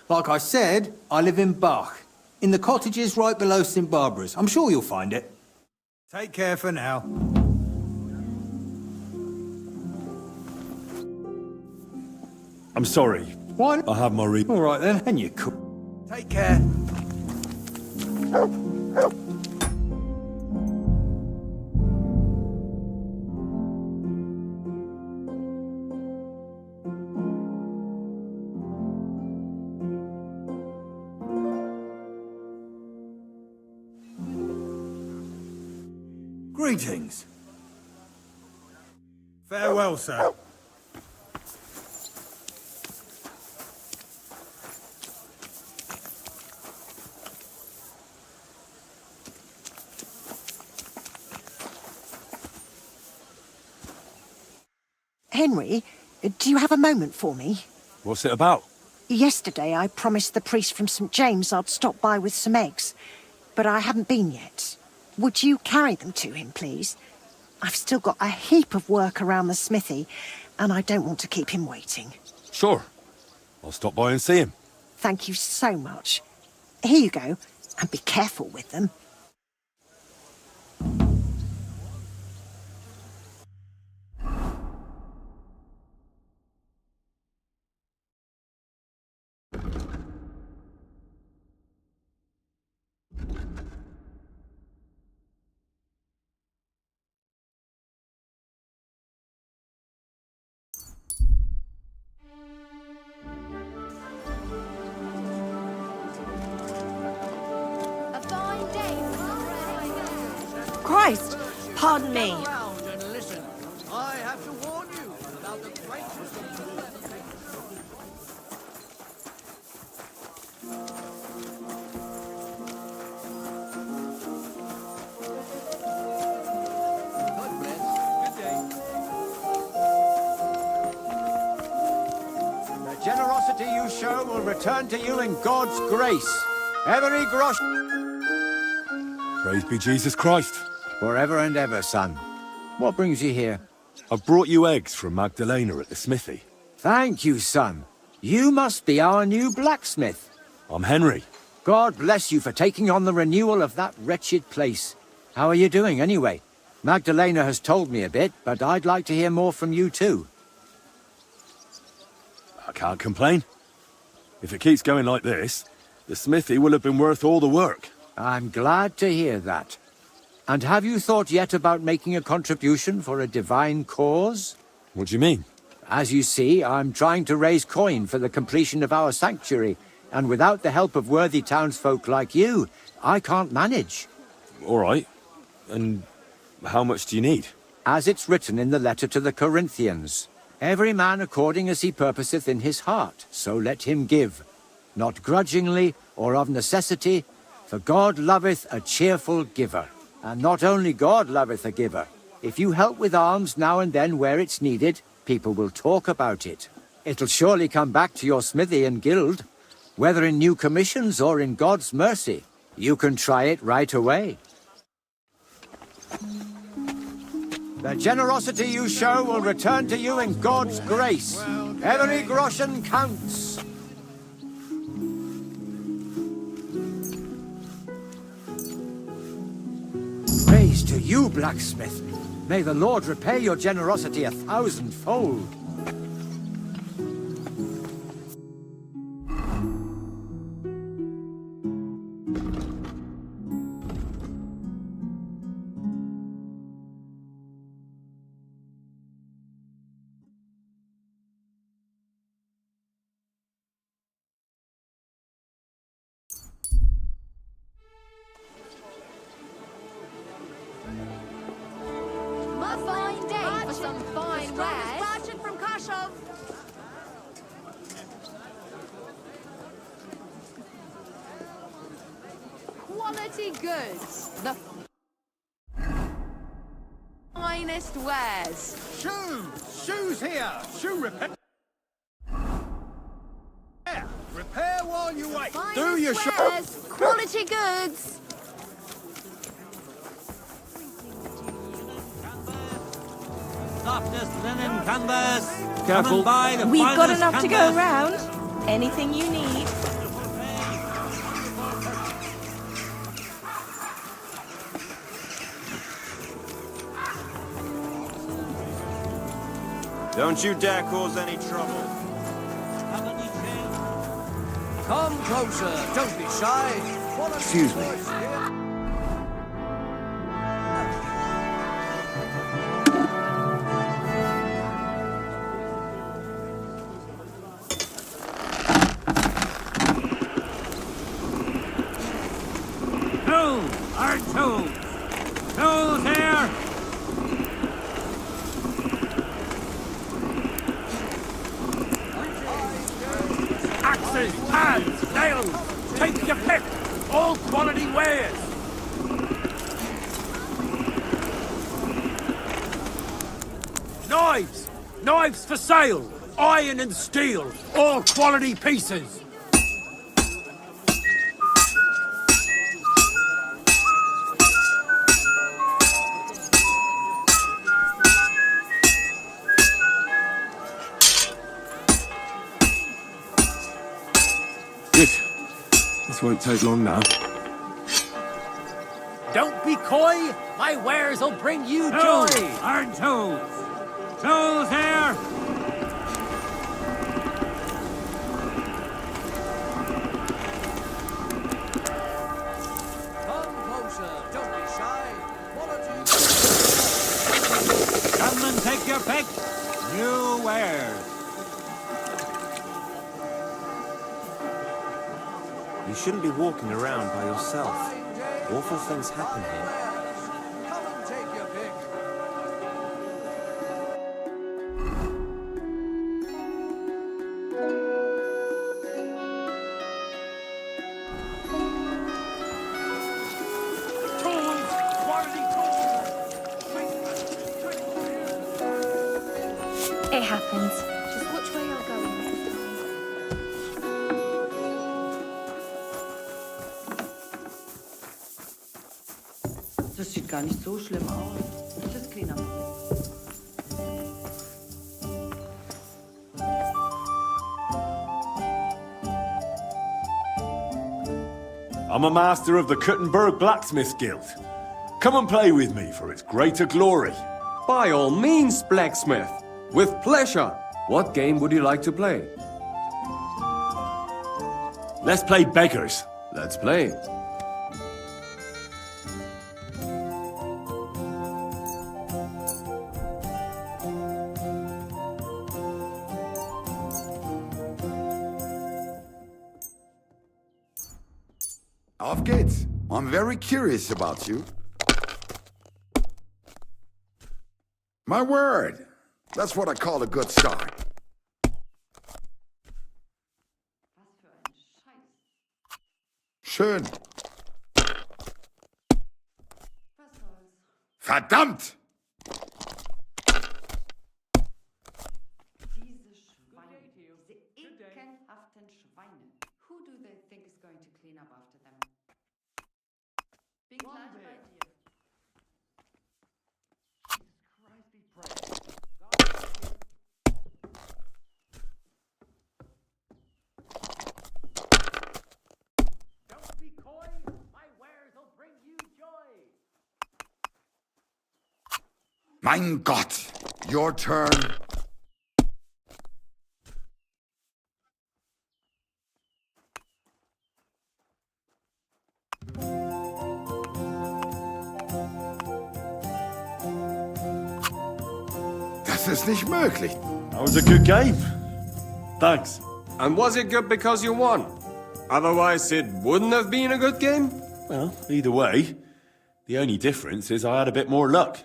Speaker 5: Like I said, I live in Bach. In the cottages right below St. Barbara's. I'm sure you'll find it. Take care for now.
Speaker 2: I'm sorry.
Speaker 5: Why?
Speaker 2: I have my
Speaker 5: All right then, and you cool. Take care. Greetings.
Speaker 11: Farewell, sir.
Speaker 1: Henry, do you have a moment for me?
Speaker 2: What's it about?
Speaker 1: Yesterday I promised the priest from St. James I'd stop by with some eggs, but I haven't been yet. Would you carry them to him, please? I've still got a heap of work around the smithy, and I don't want to keep him waiting.
Speaker 2: Sure. I'll stop by and see him.
Speaker 1: Thank you so much. Here you go, and be careful with them.
Speaker 9: Christ! Pardon me.
Speaker 11: Around and listen. I have to warn you about the greatness of God bless. Good day.
Speaker 12: The generosity you show will return to you in God's grace. Every grosh...
Speaker 2: Praise be Jesus Christ.
Speaker 12: Forever and ever, son. What brings you here?
Speaker 2: I've brought you eggs from Magdalena at the smithy.
Speaker 12: Thank you, son. You must be our new blacksmith.
Speaker 2: I'm Henry.
Speaker 12: God bless you for taking on the renewal of that wretched place. How are you doing, anyway? Magdalena has told me a bit, but I'd like to hear more from you, too.
Speaker 2: I can't complain. If it keeps going like this, the smithy will have been worth all the work.
Speaker 12: I'm glad to hear that. And have you thought yet about making a contribution for a divine cause?
Speaker 2: What do you mean?
Speaker 12: As you see, I'm trying to raise coin for the completion of our sanctuary, and without the help of worthy townsfolk like you, I can't manage.
Speaker 2: All right. And how much do you need?
Speaker 12: As it's written in the letter to the Corinthians, every man according as he purposeth in his heart, so let him give, not grudgingly or of necessity, for God loveth a cheerful giver. And not only God loveth a giver. If you help with alms now and then where it's needed, people will talk about it. It'll surely come back to your smithy and guild, whether in new commissions or in God's mercy. You can try it right away. The generosity you show will return to you in God's grace. Every groschen counts. Praise to you, blacksmith. May the Lord repay your generosity 1,000-fold.
Speaker 13: A fine day for some fine wares. Merchant from Kashov. Quality goods. The finest wares.
Speaker 11: Shoes! Shoes here! Shoe repair! Repair while you wait!
Speaker 13: Do your wares. Quality goods.
Speaker 11: Softest linen canvas.
Speaker 2: Careful.
Speaker 9: We've got enough to go around. Anything you need.
Speaker 14: Don't you dare cause any trouble.
Speaker 11: Come closer. Don't be shy.
Speaker 5: Excuse me.
Speaker 11: Tools! Our tools! Tools here! there? Axes, pads, nails, take your pick. All quality wares. Knives! Knives for sale! Iron and steel! All quality pieces!
Speaker 6: Good. This won't take long now.
Speaker 11: Don't be coy! My wares will bring you joy! Iron tools! Tools here!
Speaker 12: Come closer, don't be shy.
Speaker 11: Come and take your pick! New wares!
Speaker 14: You shouldn't be walking around by yourself. Awful things happen here.
Speaker 12: Come and take your pick.
Speaker 11: Tools! Quality tools!
Speaker 13: It happens. Just watch where you're going next time.
Speaker 3: Das sieht gar nicht so schlimm aus. Just clean up a bit.
Speaker 2: I'm a master of the Kuttenberg Blacksmith Guild. Come and play with me for its greater glory.
Speaker 15: By all means, blacksmith. With pleasure. What game would you like to play?
Speaker 2: Let's play beggars.
Speaker 15: Let's play.
Speaker 10: Auf geht's. I'm very curious about you. My word. That's what I call a good start. Schön. Verdammt!
Speaker 3: Diese Schweine, diese ekelhaften Schweine. Who do they think is going to clean up after them? Bin gleich bei dir.
Speaker 11: Don't be coy! My wares will bring you joy!
Speaker 10: Mein Gott! Your turn. Das ist nicht möglich.
Speaker 2: That was a good game. Thanks.
Speaker 15: And was it good because you won? Otherwise, it wouldn't have been a good game?
Speaker 2: Well, either way, the only difference is I had a bit more luck.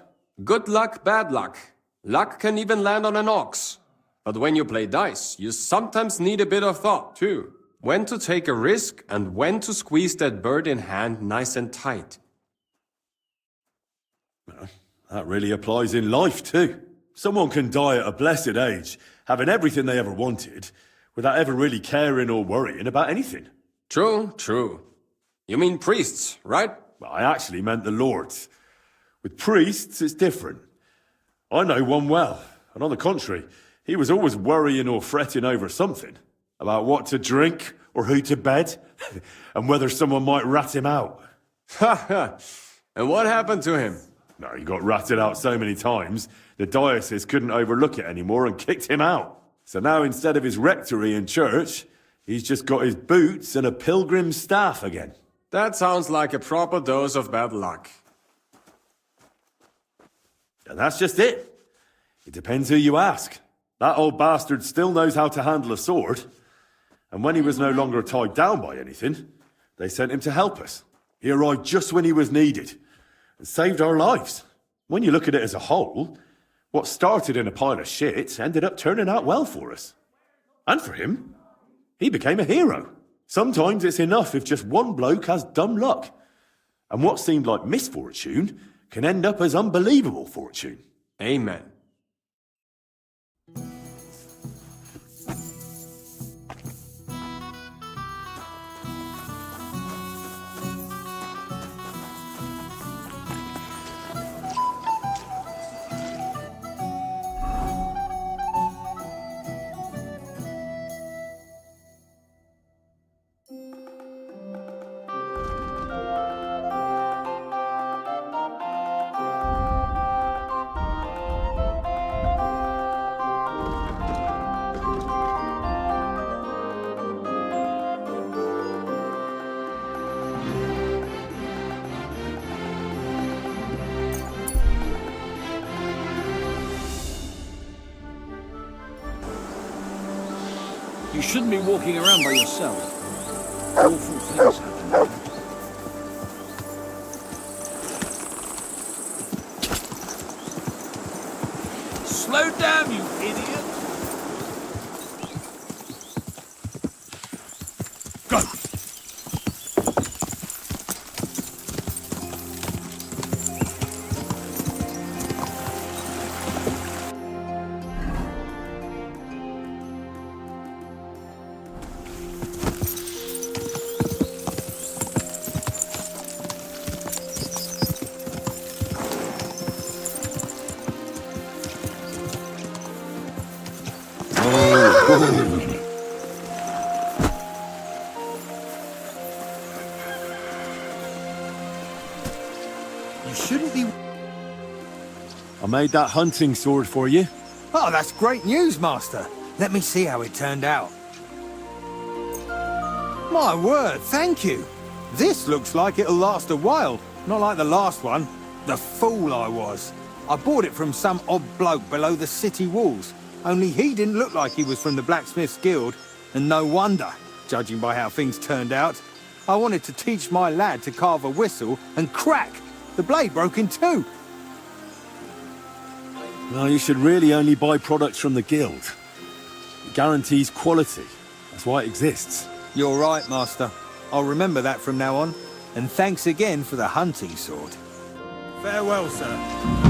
Speaker 15: Good luck, bad luck. Luck can even land on an ox. But when you play dice, you sometimes need a bit of thought, too. When to take a risk and when to squeeze that bird in hand nice and tight.
Speaker 2: Well, that really applies in life, too. Someone can die at a blessed age, having everything they ever wanted, without ever really caring or worrying about anything.
Speaker 15: True, true. You mean priests, right?
Speaker 2: Well, I actually meant the lords. With priests, it's different. I know one well, and on the contrary, he was always worrying or fretting over something. About what to drink, or who to bed, and whether someone might rat him out.
Speaker 15: Ha ha! And what happened to him?
Speaker 2: No, he got ratted out so many times, the diocese couldn't overlook it anymore and kicked him out. So now instead of his rectory and church, he's just got his boots and a pilgrim's staff again.
Speaker 15: That sounds like a proper dose of bad luck.
Speaker 2: And that's just it. It depends who you ask. That old bastard still knows how to handle a sword. And when he was no longer tied down by anything, they sent him to help us. He arrived just when he was needed and saved our lives. When you look at it as a whole, what started in a pile of shit ended up turning out well for us. And for him, he became a hero. Sometimes it's enough if just one bloke has dumb luck. And what seemed like misfortune can end up as unbelievable fortune.
Speaker 15: Amen.
Speaker 11: You shouldn't be walking around by yourself. Awful things happen. Slow down, you idiot! Go!
Speaker 5: You shouldn't be...
Speaker 2: I made that hunting sword for you.
Speaker 5: Oh, that's great news, Master. Let me see how it turned out. My word, thank you. This looks like it'll last a while. Not like the last one. The fool I was. I bought it from some odd bloke below the city walls. Only he didn't look like he was from the Blacksmith's Guild. And no wonder, judging by how things turned out. I wanted to teach my lad to carve a whistle, and crack! The blade broke in two.
Speaker 2: No, you should really only buy products from the guild. It guarantees quality. That's why it exists.
Speaker 5: You're right, Master. I'll remember that from now on. And thanks again for the hunting sword.
Speaker 11: Farewell, sir.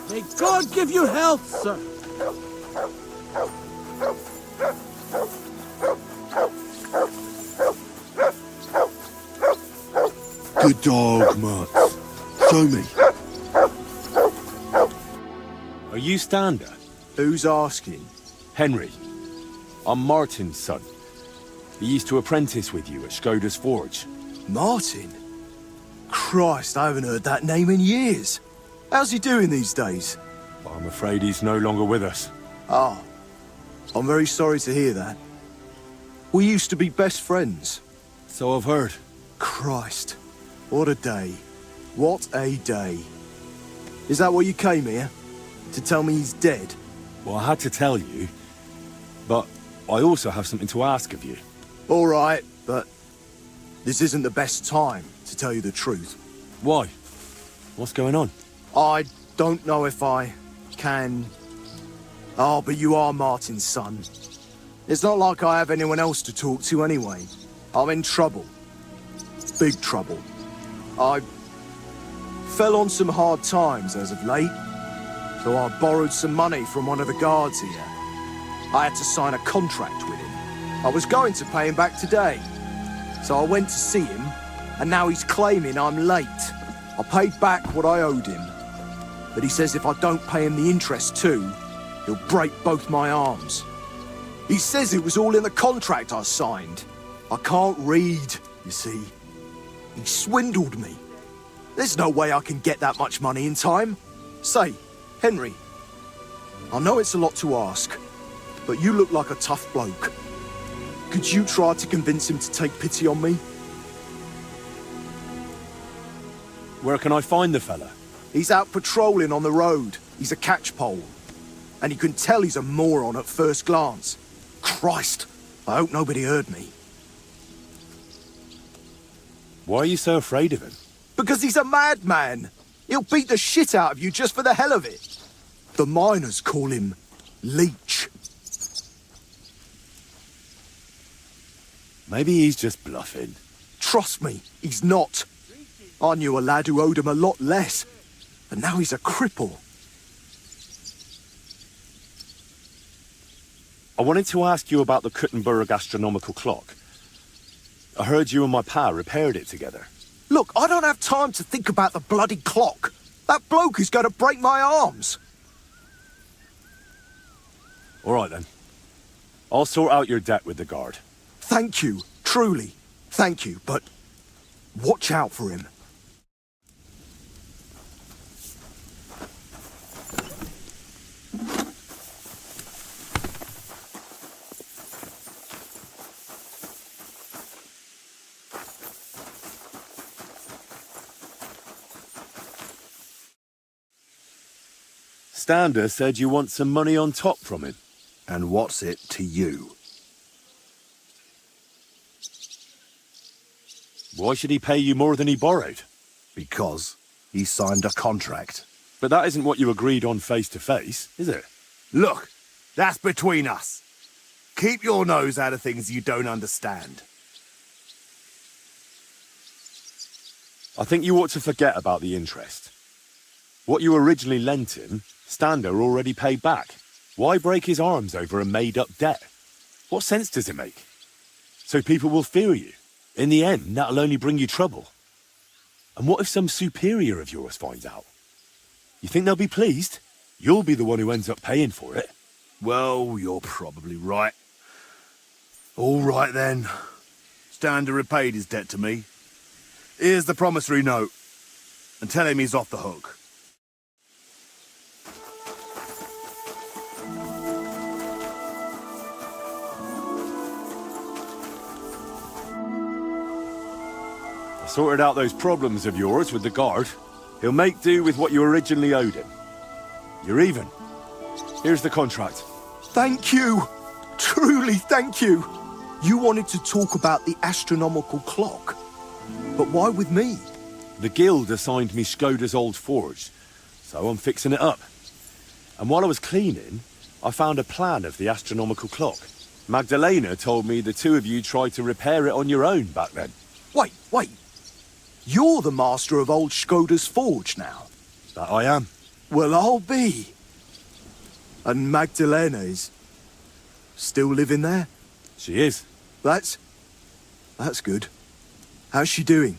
Speaker 11: May God give you health, sir.
Speaker 6: Good dog, Mutz. Show me.
Speaker 2: Are you Stander?
Speaker 6: Who's asking?
Speaker 2: Henry. I'm Martin's son. He used to apprentice with you at Skoda's Forge.
Speaker 6: Martin? Christ, I haven't heard that name in years. How's he doing these days?
Speaker 2: I'm afraid he's no longer with us.
Speaker 6: Ah, I'm very sorry to hear that. We used to be best friends.
Speaker 2: So I've heard.
Speaker 6: Christ. What a day. What a day. Is that what you came here? To tell me he's dead?
Speaker 2: Well, I had to tell you, but I also have something to ask of you.
Speaker 6: All right, but this isn't the best time to tell you the truth.
Speaker 2: Why? What's going on?
Speaker 6: I don't know if I can... Oh, but you are Martin's son. It's not like I have anyone else to talk to anyway. I'm in trouble. Big trouble. I fell on some hard times as of late, so I borrowed some money from one of the guards here. I had to sign a contract with him. I was going to pay him back today, so I went to see him, and now he's claiming I'm late. I paid back what I owed him, but he says if I don't pay him the interest too, he'll break both my arms. He says it was all in the contract I signed. I can't read, you see. He swindled me. There's no way I can get that much money in time. Say, Henry, I know it's a lot to ask, but you look like a tough bloke. Could you try to convince him to take pity on me?
Speaker 2: Where can I find the fella?
Speaker 6: He's out patrolling on the road. He's a catchpole. And you can tell he's a moron at first glance. Christ, I hope nobody heard me.
Speaker 2: Why are you so afraid of him?
Speaker 6: Because he's a madman. He'll beat the shit out of you just for the hell of it. The miners call him Leech.
Speaker 2: Maybe he's just bluffing.
Speaker 6: Trust me, he's not. I knew a lad who owed him a lot less, and now he's a cripple.
Speaker 2: I wanted to ask you about the Kuttenberg astronomical clock. I heard you and my pa repaired it together.
Speaker 6: Look, I don't have time to think about the bloody clock. That bloke is going to break my arms.
Speaker 2: All right, then. I'll sort out your debt with the guard.
Speaker 6: Thank you, truly. Thank you, but watch out for him.
Speaker 2: Stander said you want some money on top from him.
Speaker 16: And what's it to you?
Speaker 2: Why should he pay you more than he borrowed?
Speaker 16: Because he signed a contract.
Speaker 2: But that isn't what you agreed on face to face, is it?
Speaker 16: Look, that's between us. Keep your nose out of things you don't understand.
Speaker 2: I think you ought to forget about the interest. What you originally lent him, Stander already paid back. Why break his arms over a made-up debt? What sense does it make? So people will fear you. In the end, that'll only bring you trouble. And what if some superior of yours finds out? You think they'll be pleased? You'll be the one who ends up paying for it.
Speaker 16: Well, you're probably right. All right, then. Stander repaid his debt to me. Here's the promissory note. And tell him he's off the hook.
Speaker 2: I sorted out those problems of yours with the guard. He'll make do with what you originally owed him. You're even. Here's the contract.
Speaker 6: Thank you. Truly, thank you. You wanted to talk about the astronomical clock. But why with me?
Speaker 2: The guild assigned me Skoda's old forge, so I'm fixing it up. And while I was cleaning, I found a plan of the astronomical clock. Magdalena told me the two of you tried to repair it on your own back then.
Speaker 6: Wait. You're the master of old Skoda's forge now.
Speaker 2: That I am.
Speaker 6: Well, I'll be. And Magdalena is still living there?
Speaker 2: She is.
Speaker 6: That's good. How's she doing?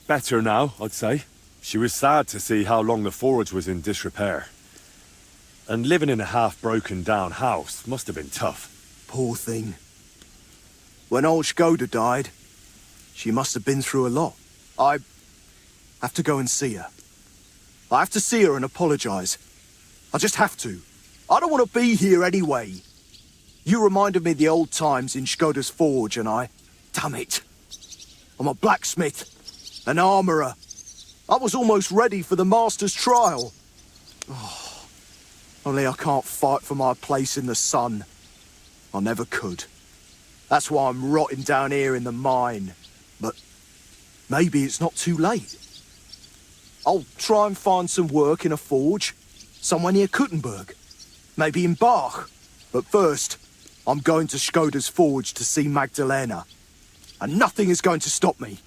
Speaker 2: Better now, I'd say. She was sad to see how long the forge was in disrepair. And living in a half-broken down house must have been tough.
Speaker 6: Poor thing. When old Skoda died, she must have been through a lot. I have to go and see her. I have to see her and apologize. I just have to. I don't want to be here anyway. You reminded me of the old times in Skoda's forge, and damn it. I'm a blacksmith, an armourer. I was almost ready for the master's trial. Oh, only I can't fight for my place in the sun. I never could. That's why I'm rotting down here in the mine. But maybe it's not too late. I'll try and find some work in a forge, somewhere near Kuttenberg. Maybe in Bach. But first, I'm going to Skoda's forge to see Magdalena. And nothing is going to stop me.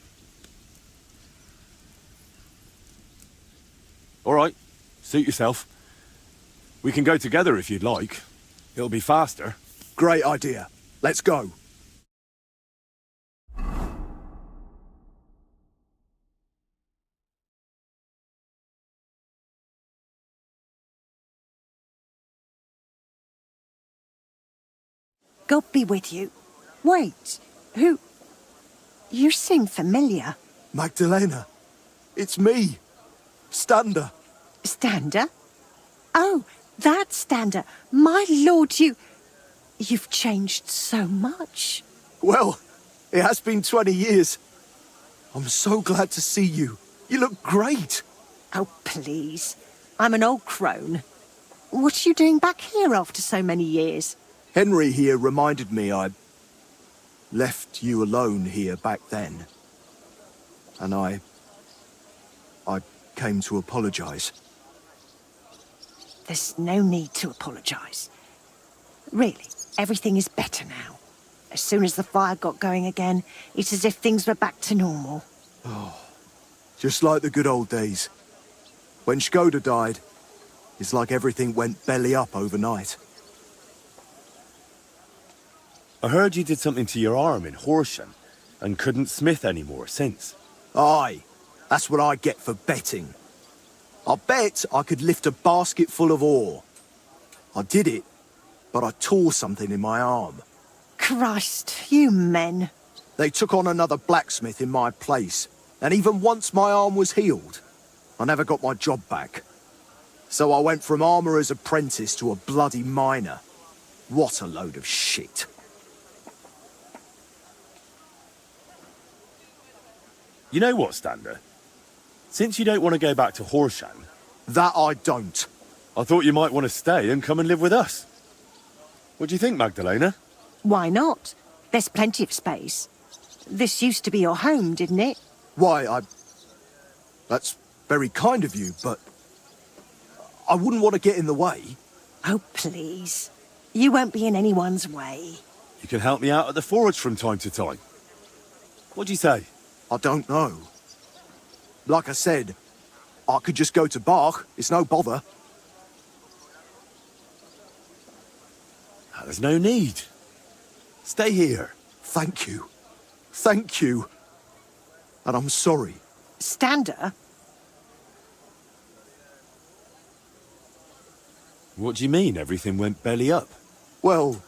Speaker 2: All right, suit yourself. We can go together if you'd like. It'll be faster.
Speaker 6: Great idea. Let's go.
Speaker 1: God be with you. Wait, who... You seem familiar.
Speaker 6: Magdalena, it's me. Stander.
Speaker 1: Stander? Oh, that Stander. My lord, you've changed so much.
Speaker 6: Well, it has been 20 years. I'm so glad to see you. You look great.
Speaker 1: Oh, please. I'm an old crone. What are you doing back here after so many years?
Speaker 6: Henry here reminded me I left you alone here back then. And I came to apologise.
Speaker 1: There's no need to apologise. Really, everything is better now. As soon as the fire got going again, it's as if things were back to normal.
Speaker 6: Oh, just like the good old days. When Skoda died, it's like everything went belly up overnight.
Speaker 2: I heard you did something to your arm in Horsham and couldn't smith anymore since.
Speaker 6: Aye, that's what I get for betting. I bet I could lift a basket full of ore. I did it, but I tore something in my arm.
Speaker 1: Christ, you men.
Speaker 6: They took on another blacksmith in my place, and even once my arm was healed, I never got my job back. So I went from armourer's apprentice to a bloody miner. What a load of shit.
Speaker 2: You know what, Stander? Since you don't want to go back to Horsham...
Speaker 6: That I don't.
Speaker 2: I thought you might want to stay and come and live with us. What do you think, Magdalena?
Speaker 1: Why not? There's plenty of space. This used to be your home, didn't it?
Speaker 6: Why, That's very kind of you, but... I wouldn't want to get in the way.
Speaker 1: Oh, please. You won't be in anyone's way.
Speaker 2: You can help me out at the forge from time to time. What do you say?
Speaker 6: I don't know. Like I said, I could just go to Bach. It's no bother.
Speaker 2: There's no need. Stay here.
Speaker 6: Thank you. Thank you. And I'm sorry.
Speaker 1: Stander?
Speaker 2: What do you mean everything went belly up?
Speaker 6: Well,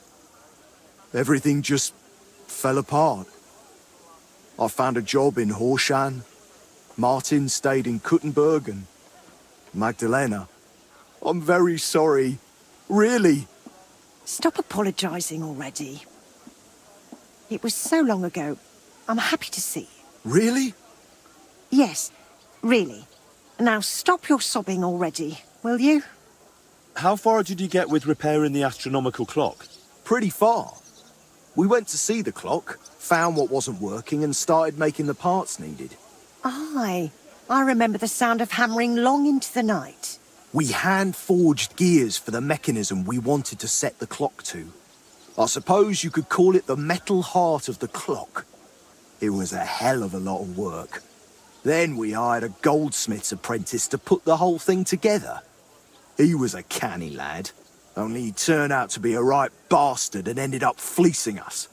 Speaker 6: everything just fell apart. I found a job in Horsham. Martin stayed in Kuttenberg, and Magdalena. I'm very sorry. Really.
Speaker 1: Stop apologising already. It was so long ago. I'm happy to see you.
Speaker 6: Really?
Speaker 1: Yes, really. Now stop your sobbing already, will you?
Speaker 2: How far did you get with repairing the astronomical clock?
Speaker 6: Pretty far. We went to see the clock, found what wasn't working, and started making the parts needed.
Speaker 1: Aye. I remember the sound of hammering long into the night.
Speaker 6: We hand-forged gears for the mechanism we wanted to set the clock to. I suppose you could call it the metal heart of the clock. It was a hell of a lot of work. Then we hired a goldsmith's apprentice to put the whole thing together. He was a canny lad, only he turned out to be a right bastard and ended up fleecing us.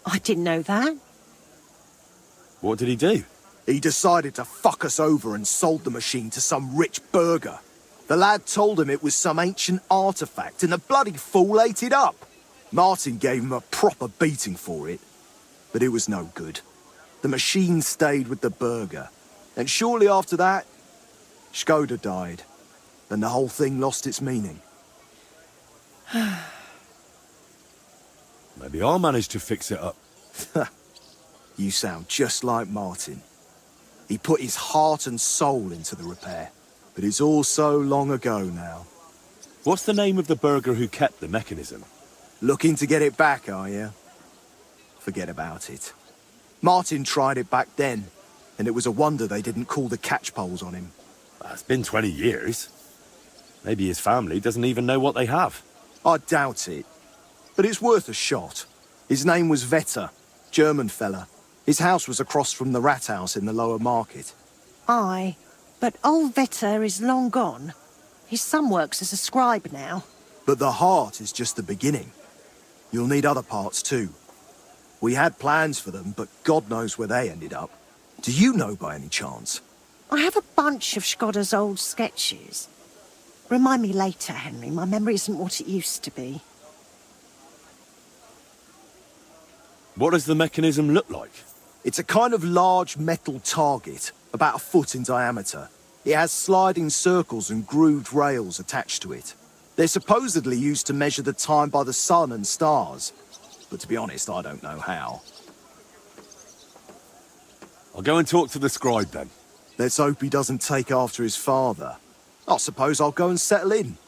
Speaker 1: I didn't know that.
Speaker 2: What did he do?
Speaker 6: He decided to fuck us over and sold the machine to some rich burgher. The lad told him it was some ancient artifact, and the bloody fool ate it up. Martin gave him a proper beating for it, but it was no good. The machine stayed with the burgher, and shortly after that, Skoda died, and the whole thing lost its meaning.
Speaker 2: Maybe I'll manage to fix it up.
Speaker 6: You sound just like Martin. He put his heart and soul into the repair, but it's all so long ago now.
Speaker 2: What's the name of the burgher who kept the mechanism?
Speaker 6: Looking to get it back, are you? Forget about it. Martin tried it back then, and it was a wonder they didn't call the catchpoles on him.
Speaker 2: It's been 20 years. Maybe his family doesn't even know what they have.
Speaker 6: I doubt it. But it's worth a shot. His name was Vetter, German fella. His house was across from the rat house in the lower market.
Speaker 1: Aye, but old Vetter is long gone. His son works as a scribe now.
Speaker 6: But the heart is just the beginning. You'll need other parts too. We had plans for them, but God knows where they ended up. Do you know by any chance?
Speaker 1: I have a bunch of Skodda's old sketches. Remind me later, Henry. My memory isn't what it used to be.
Speaker 2: What does the mechanism look like?
Speaker 6: It's a kind of large metal target, about a foot in diameter. It has sliding circles and grooved rails attached to it. They're supposedly used to measure the time by the sun and stars. But to be honest, I don't know how.
Speaker 2: I'll go and talk to the scribe then.
Speaker 6: Let's hope he doesn't take after his father. I suppose I'll go and settle in.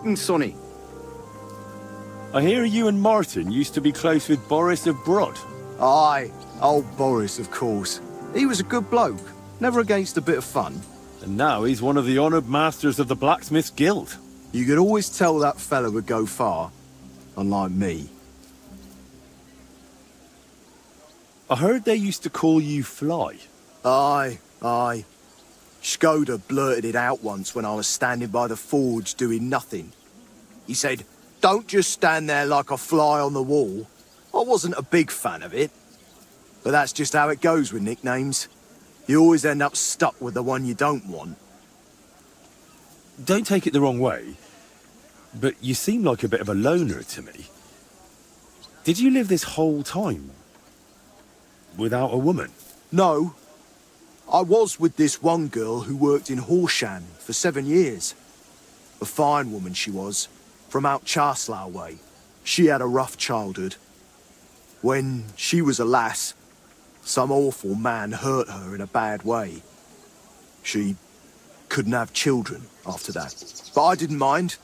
Speaker 6: greetings, Sonny.
Speaker 2: I hear you and Martin used to be close with Boris of Brod.
Speaker 6: Aye, old Boris, of course. He was a good bloke, never against a bit of fun.
Speaker 2: And now he's one of the honoured masters of the Blacksmiths Guild.
Speaker 6: You could always tell that fella would go far, unlike me.
Speaker 2: I heard they used to call you Fly.
Speaker 6: Aye, aye. Skoda blurted it out once when I was standing by the forge doing nothing. He said, "Don't just stand there like a fly on the wall." I wasn't a big fan of it. But that's just how it goes with nicknames. You always end up stuck with the one you don't want.
Speaker 2: Don't take it the wrong way, but you seem like a bit of a loner to me. Did you live this whole time without a woman?
Speaker 6: No. I was with this one girl who worked in Horshan for 7 years. A fine woman she was, from out Charslow way. She had a rough childhood. When she was a lass, some awful man hurt her in a bad way. She couldn't have children after that. But I didn't mind.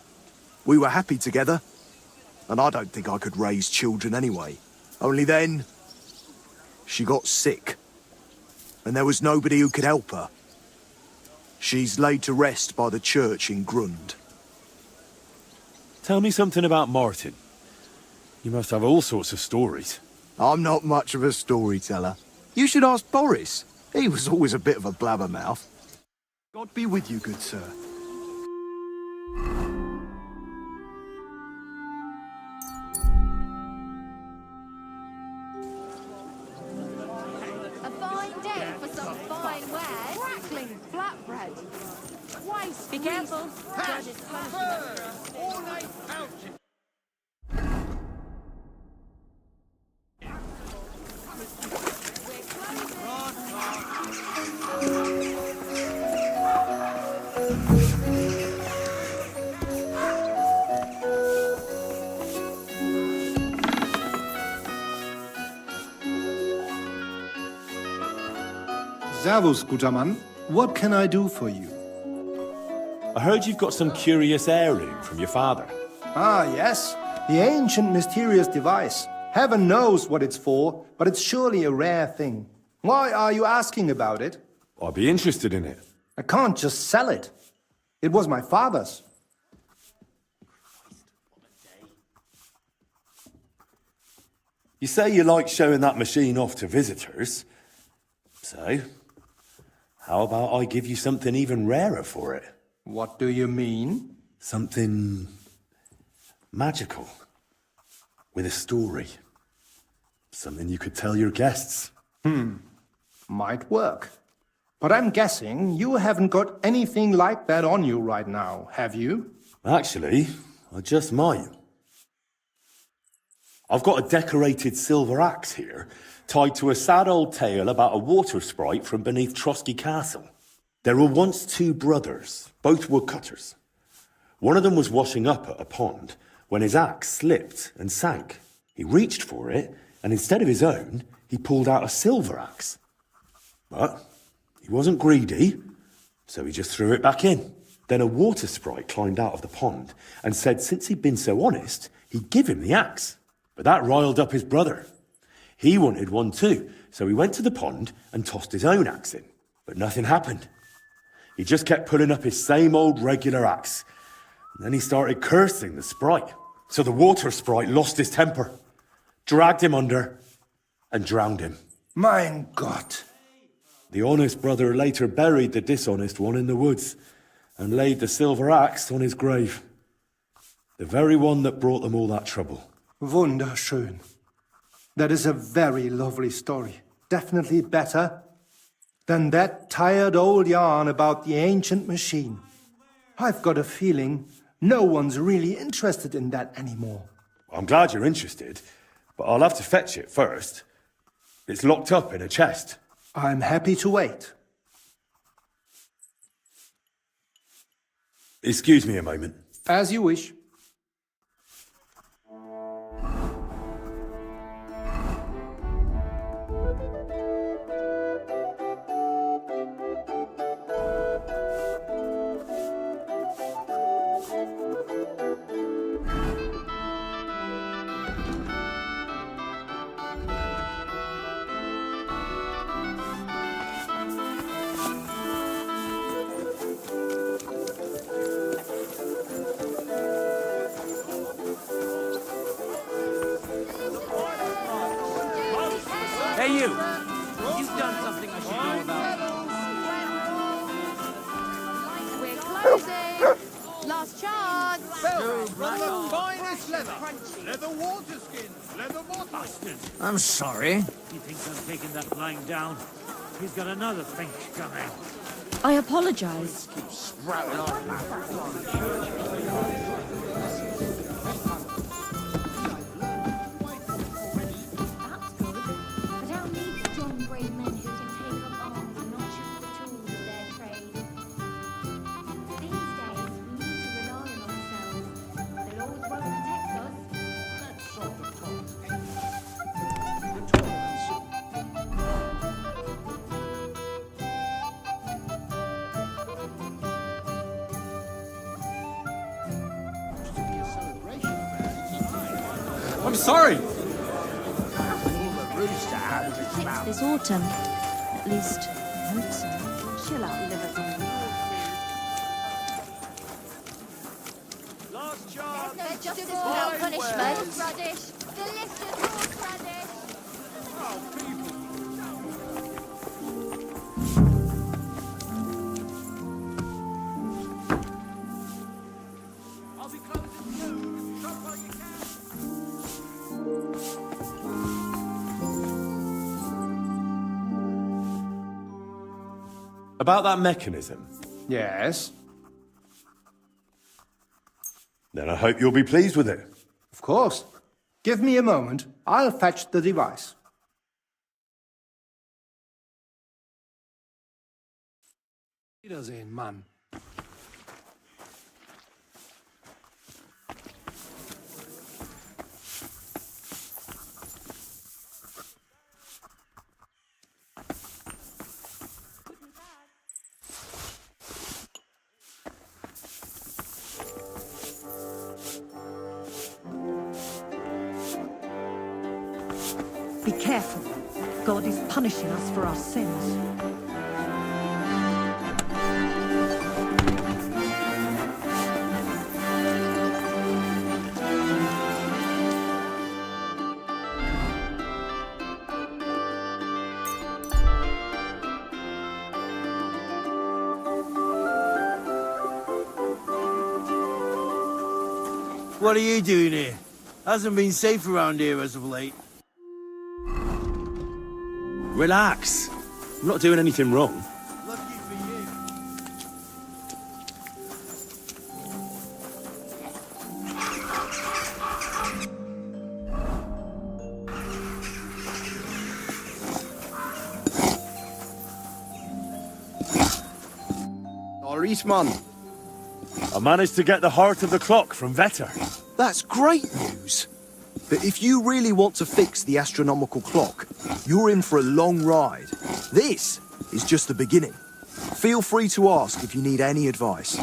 Speaker 6: We were happy together. And I don't think I could raise children anyway. Only then, she got sick. And there was nobody who could help her. She's laid to rest by the church in Grund.
Speaker 2: Tell me something about Martin. You must have all sorts of stories.
Speaker 6: I'm not much of a storyteller. You should ask Boris. He was always a bit of a blabbermouth. God be with you, good sir.
Speaker 13: A fine day for some fine wares. Crackling flatbread. Twice.
Speaker 9: Be careful. Judge is
Speaker 7: Servus, guter Mann. What can I do for you?
Speaker 2: I heard you've got some curious heirloom from your father.
Speaker 7: Ah, yes. The ancient mysterious device. Heaven knows what it's for, but it's surely a rare thing. Why are you asking about it?
Speaker 2: I'd be interested in it.
Speaker 7: I can't just sell it. It was my father's.
Speaker 2: You say you like showing that machine off to visitors. So, how about I give you something even rarer for it?
Speaker 7: What do you mean?
Speaker 2: Something magical. With a story. Something you could tell your guests.
Speaker 7: Might work. But I'm guessing you haven't got anything like that on you right now, have you?
Speaker 2: Actually, I just might. I've got a decorated silver axe here, tied to a sad old tale about a water sprite from beneath Trotsky Castle. There were once two brothers, both woodcutters. One of them was washing up at a pond when his axe slipped and sank. He reached for it, and instead of his own, he pulled out a silver axe. But he wasn't greedy, so he just threw it back in. Then a water sprite climbed out of the pond and said since he'd been so honest, he'd give him the axe. But that riled up his brother. He wanted one too, so he went to the pond and tossed his own axe in. But nothing happened. He just kept pulling up his same old regular axe. And then he started cursing the sprite. So the water sprite lost his temper, dragged him under, and drowned him.
Speaker 7: Mein Gott.
Speaker 2: The honest brother later buried the dishonest one in the woods and laid the silver axe on his grave. The very one that brought them all that trouble.
Speaker 7: Wunderschön. That is a very lovely story. Definitely better than that tired old yarn about the ancient machine. I've got a feeling no one's really interested in that anymore.
Speaker 2: I'm glad you're interested, but I'll have to fetch it first. It's locked up in a chest.
Speaker 7: I'm happy to wait.
Speaker 2: Excuse me a moment.
Speaker 7: As you wish.
Speaker 11: Hey, you! You've done something I should know about.
Speaker 13: We're closing. Last chance.
Speaker 16: From the finest leather. Leather water skins. Leather bastard.
Speaker 11: I'm sorry. He thinks I'm taking that blind down. He's got another think coming.
Speaker 9: I apologize.
Speaker 11: Sprouting
Speaker 13: But our needs strong, brave men who can take up arms and not shoot the tools of their trade. These days, we need to rely on ourselves. The Lord won't protect us. Let's sort the talk.
Speaker 2: I'm sorry.
Speaker 9: Fix this autumn. At least, I hope so. She'll outlive us all.
Speaker 13: There's no justice without punishment. Radish. Delicious horseradish.
Speaker 11: I'll be closing soon. Shop while you can.
Speaker 2: About that mechanism.
Speaker 7: Yes?
Speaker 2: Then I hope you'll be pleased with it.
Speaker 7: Of course. Give me a moment. I'll fetch the device.
Speaker 6: Wiedersehen, Mann.
Speaker 1: Be careful. God is punishing us for our sins.
Speaker 16: What are you doing here? Hasn't been safe around here as of late.
Speaker 2: Relax. I'm not doing anything wrong.
Speaker 16: Lucky for you.
Speaker 6: Eastman.
Speaker 2: I managed to get the heart of the clock from Vetter.
Speaker 6: That's great news. But if you really want to fix the astronomical clock, you're in for a long ride. This is just the beginning. Feel free to ask if you need any advice.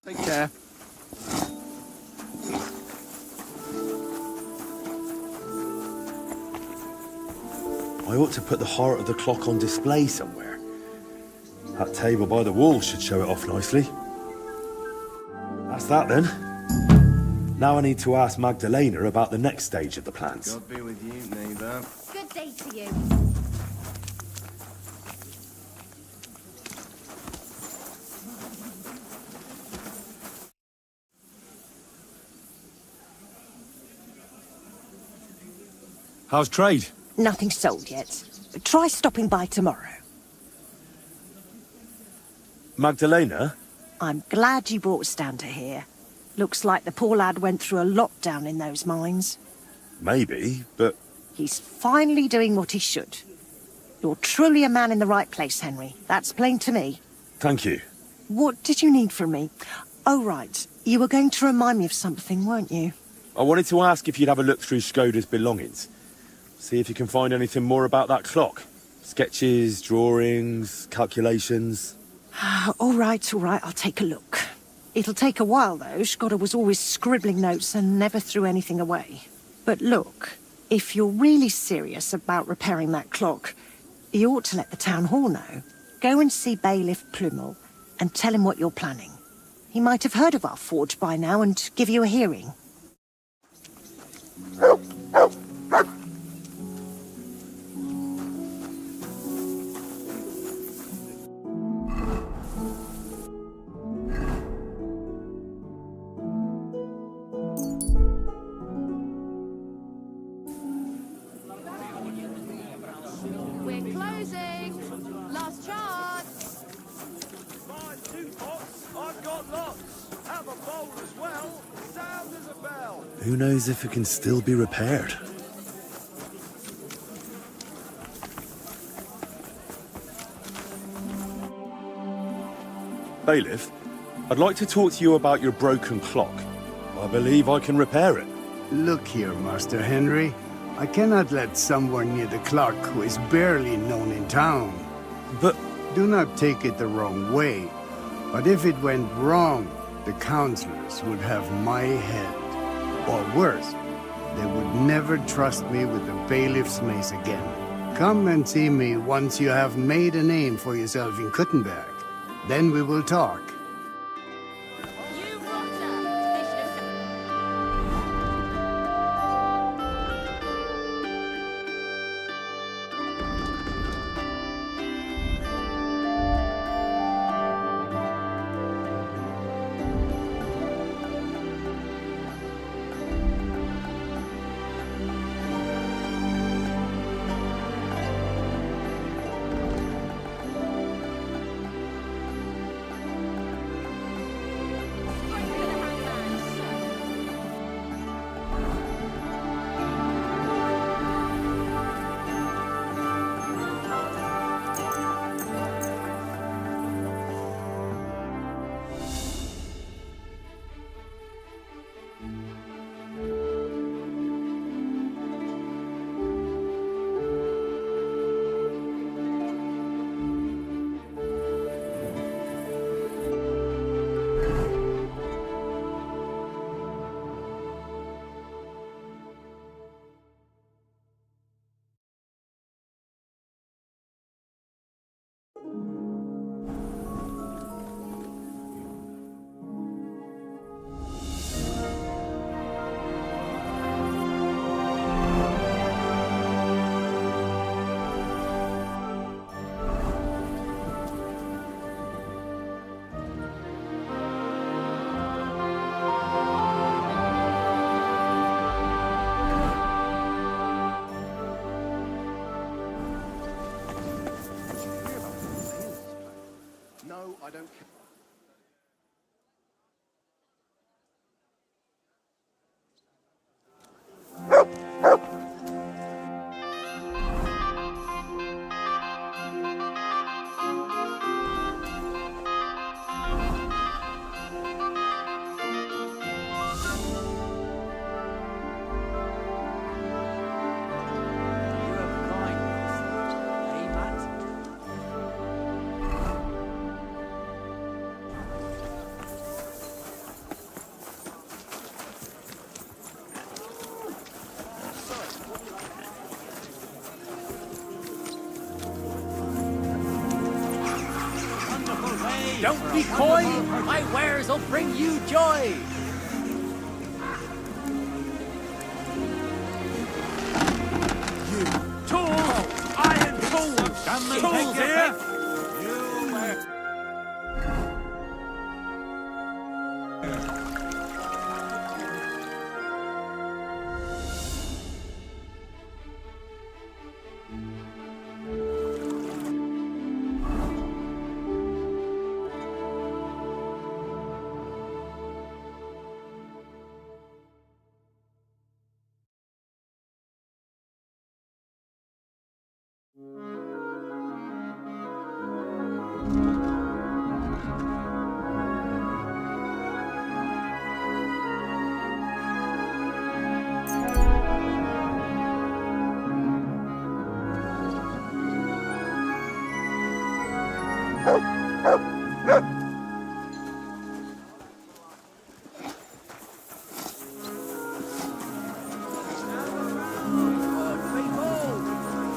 Speaker 6: Take care.
Speaker 2: I ought to put the heart of the clock on display somewhere. That table by the wall should show it off nicely. That's that then. Now I need to ask Magdalena about the next stage of the plans.
Speaker 8: God be with you, neighbour.
Speaker 13: Good day to you.
Speaker 2: How's trade?
Speaker 1: Nothing sold yet. Try stopping by tomorrow.
Speaker 2: Magdalena?
Speaker 1: I'm glad you brought Stander here. Looks like the poor lad went through a lot down in those mines.
Speaker 2: Maybe, but...
Speaker 1: He's finally doing what he should. You're truly a man in the right place, Henry. That's plain to me.
Speaker 2: Thank you.
Speaker 1: What did you need from me? Oh, right. You were going to remind me of something, weren't you?
Speaker 2: I wanted to ask if you'd have a look through Skoda's belongings. See if you can find anything more about that clock. Sketches, drawings, calculations...
Speaker 1: All right, I'll take a look. It'll take a while, though. Skoda was always scribbling notes and never threw anything away. But look, if you're really serious about repairing that clock, you ought to let the town hall know. Go and see Bailiff Plumel and tell him what you're planning. He might have heard of our forge by now and give you a hearing.
Speaker 4: closing. Last chance.
Speaker 11: Buy 2 pots, I've got lots. Have a bowl as well. Sound as a bell.
Speaker 16: Who knows if it can still be repaired?
Speaker 2: Bailiff, I'd like to talk to you about your broken clock. I believe I can repair it.
Speaker 8: Look here, Master Henry. I cannot let someone near the clock who is barely known in town.
Speaker 2: But...
Speaker 8: Do not take it the wrong way. But if it went wrong, the counselors would have my head. Or worse, they would never trust me with the bailiff's mace again. Come and see me once you have made a name for yourself in Kuttenberg. Then we will talk.
Speaker 6: I don't care.
Speaker 11: Don't be coy! My wares will bring you joy! You tools! Iron tools! Tools here!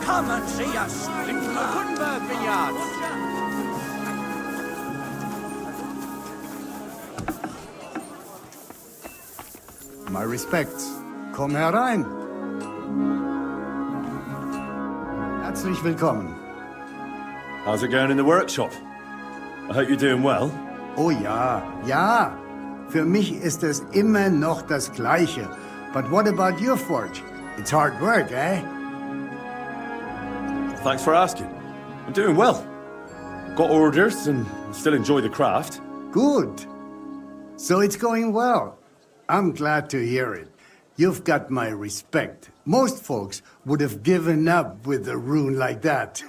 Speaker 12: Come and see us in the Kuttenberg vineyards.
Speaker 8: My respects. Komm herein. Herzlich willkommen.
Speaker 2: How's it going in the workshop? I hope you're doing well.
Speaker 8: Oh ja, ja. Für mich ist es immer noch das Gleiche. But what about your forge? It's hard work, eh?
Speaker 2: Thanks for asking. I'm doing well. Got orders and still enjoy the craft.
Speaker 8: Good. So it's going well. I'm glad to hear it. You've got my respect. Most folks would have given up with a rune like that.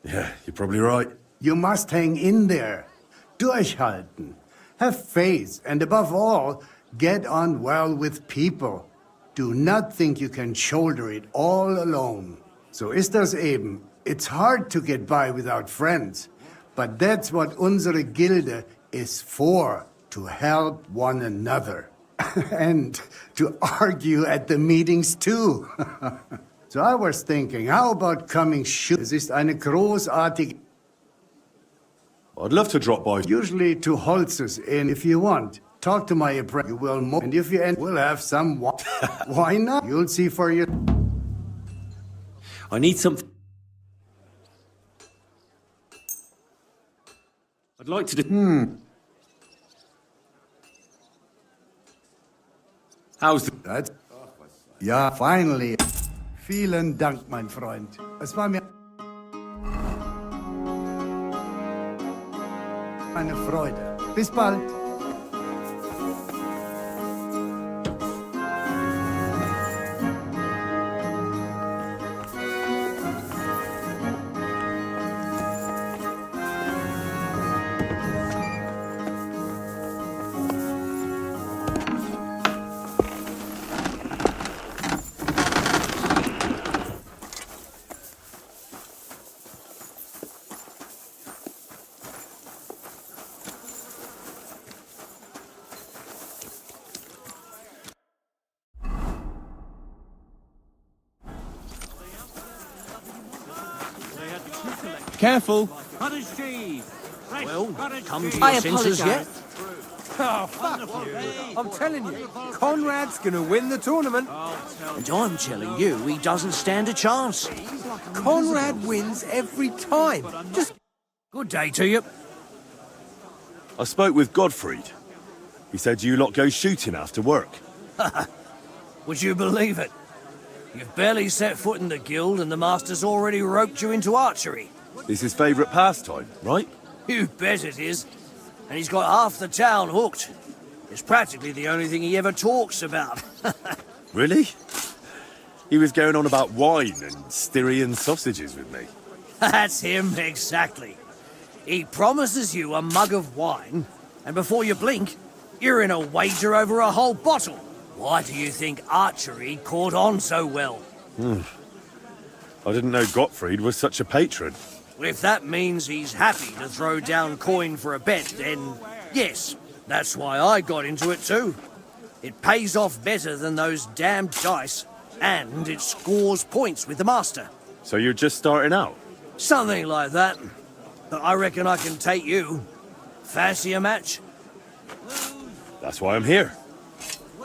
Speaker 2: Yeah, you're probably right.
Speaker 8: You must hang in there. Durchhalten. Have faith, and above all, get on well with people. Do not think you can shoulder it all alone. So ist das eben. It's hard to get by without friends. But that's what unsere Gilde is for, to help one another. And to argue at the meetings too. So I was thinking, how about coming shoot? Es ist eine großartige...
Speaker 2: I'd love to drop by.
Speaker 8: Usually to Holz's Inn if you want. Talk to my apprentice. You will more. And if you end, we'll have some... Why not? You'll see for you.
Speaker 14: I need something. I'd like to do...
Speaker 2: How's the...
Speaker 8: That's... Ja, finally. Vielen Dank, mein Freund. Es war mir eine Freude. Bis bald.
Speaker 11: Careful.
Speaker 12: Well, come to
Speaker 4: I
Speaker 12: your senses yet?
Speaker 4: apologise.
Speaker 12: Oh, fuck you. I'm telling you, Conrad's gonna win the tournament. And I'm telling you, he doesn't stand a chance. Conrad wins every time. Just good day to you.
Speaker 2: I spoke with Godfried. He said you lot go shooting after work.
Speaker 11: Would you believe it? You've barely set foot in the guild and the master's already roped you into archery.
Speaker 2: It's his favourite pastime, right?
Speaker 11: You bet it is. And he's got half the town hooked. It's practically the only thing he ever talks about.
Speaker 2: Really? He was going on about wine and Styrian sausages with me.
Speaker 11: That's him, exactly. He promises you a mug of wine, and before you blink, you're in a wager over a whole bottle. Why do you think archery caught on so well?
Speaker 2: I didn't know Gottfried was such a patron.
Speaker 11: If that means he's happy to throw down coin for a bet, then yes, that's why I got into it too. It pays off better than those damned dice, and it scores points with the master.
Speaker 2: So you're just starting out?
Speaker 11: Something like that. But I reckon I can take you. Fancy a match?
Speaker 2: That's why I'm here.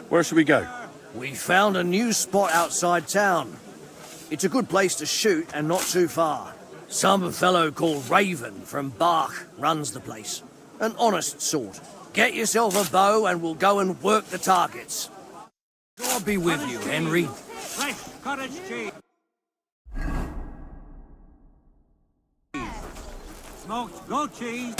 Speaker 2: Where should we go?
Speaker 11: We found a new spot outside town. It's a good place to shoot and not too far. Some fellow called Raven from Bach runs the place. An honest sort. Get yourself a bow and we'll go and work the targets. I'll be with you, Henry.
Speaker 17: Fresh cottage cheese. Smoked goat cheese.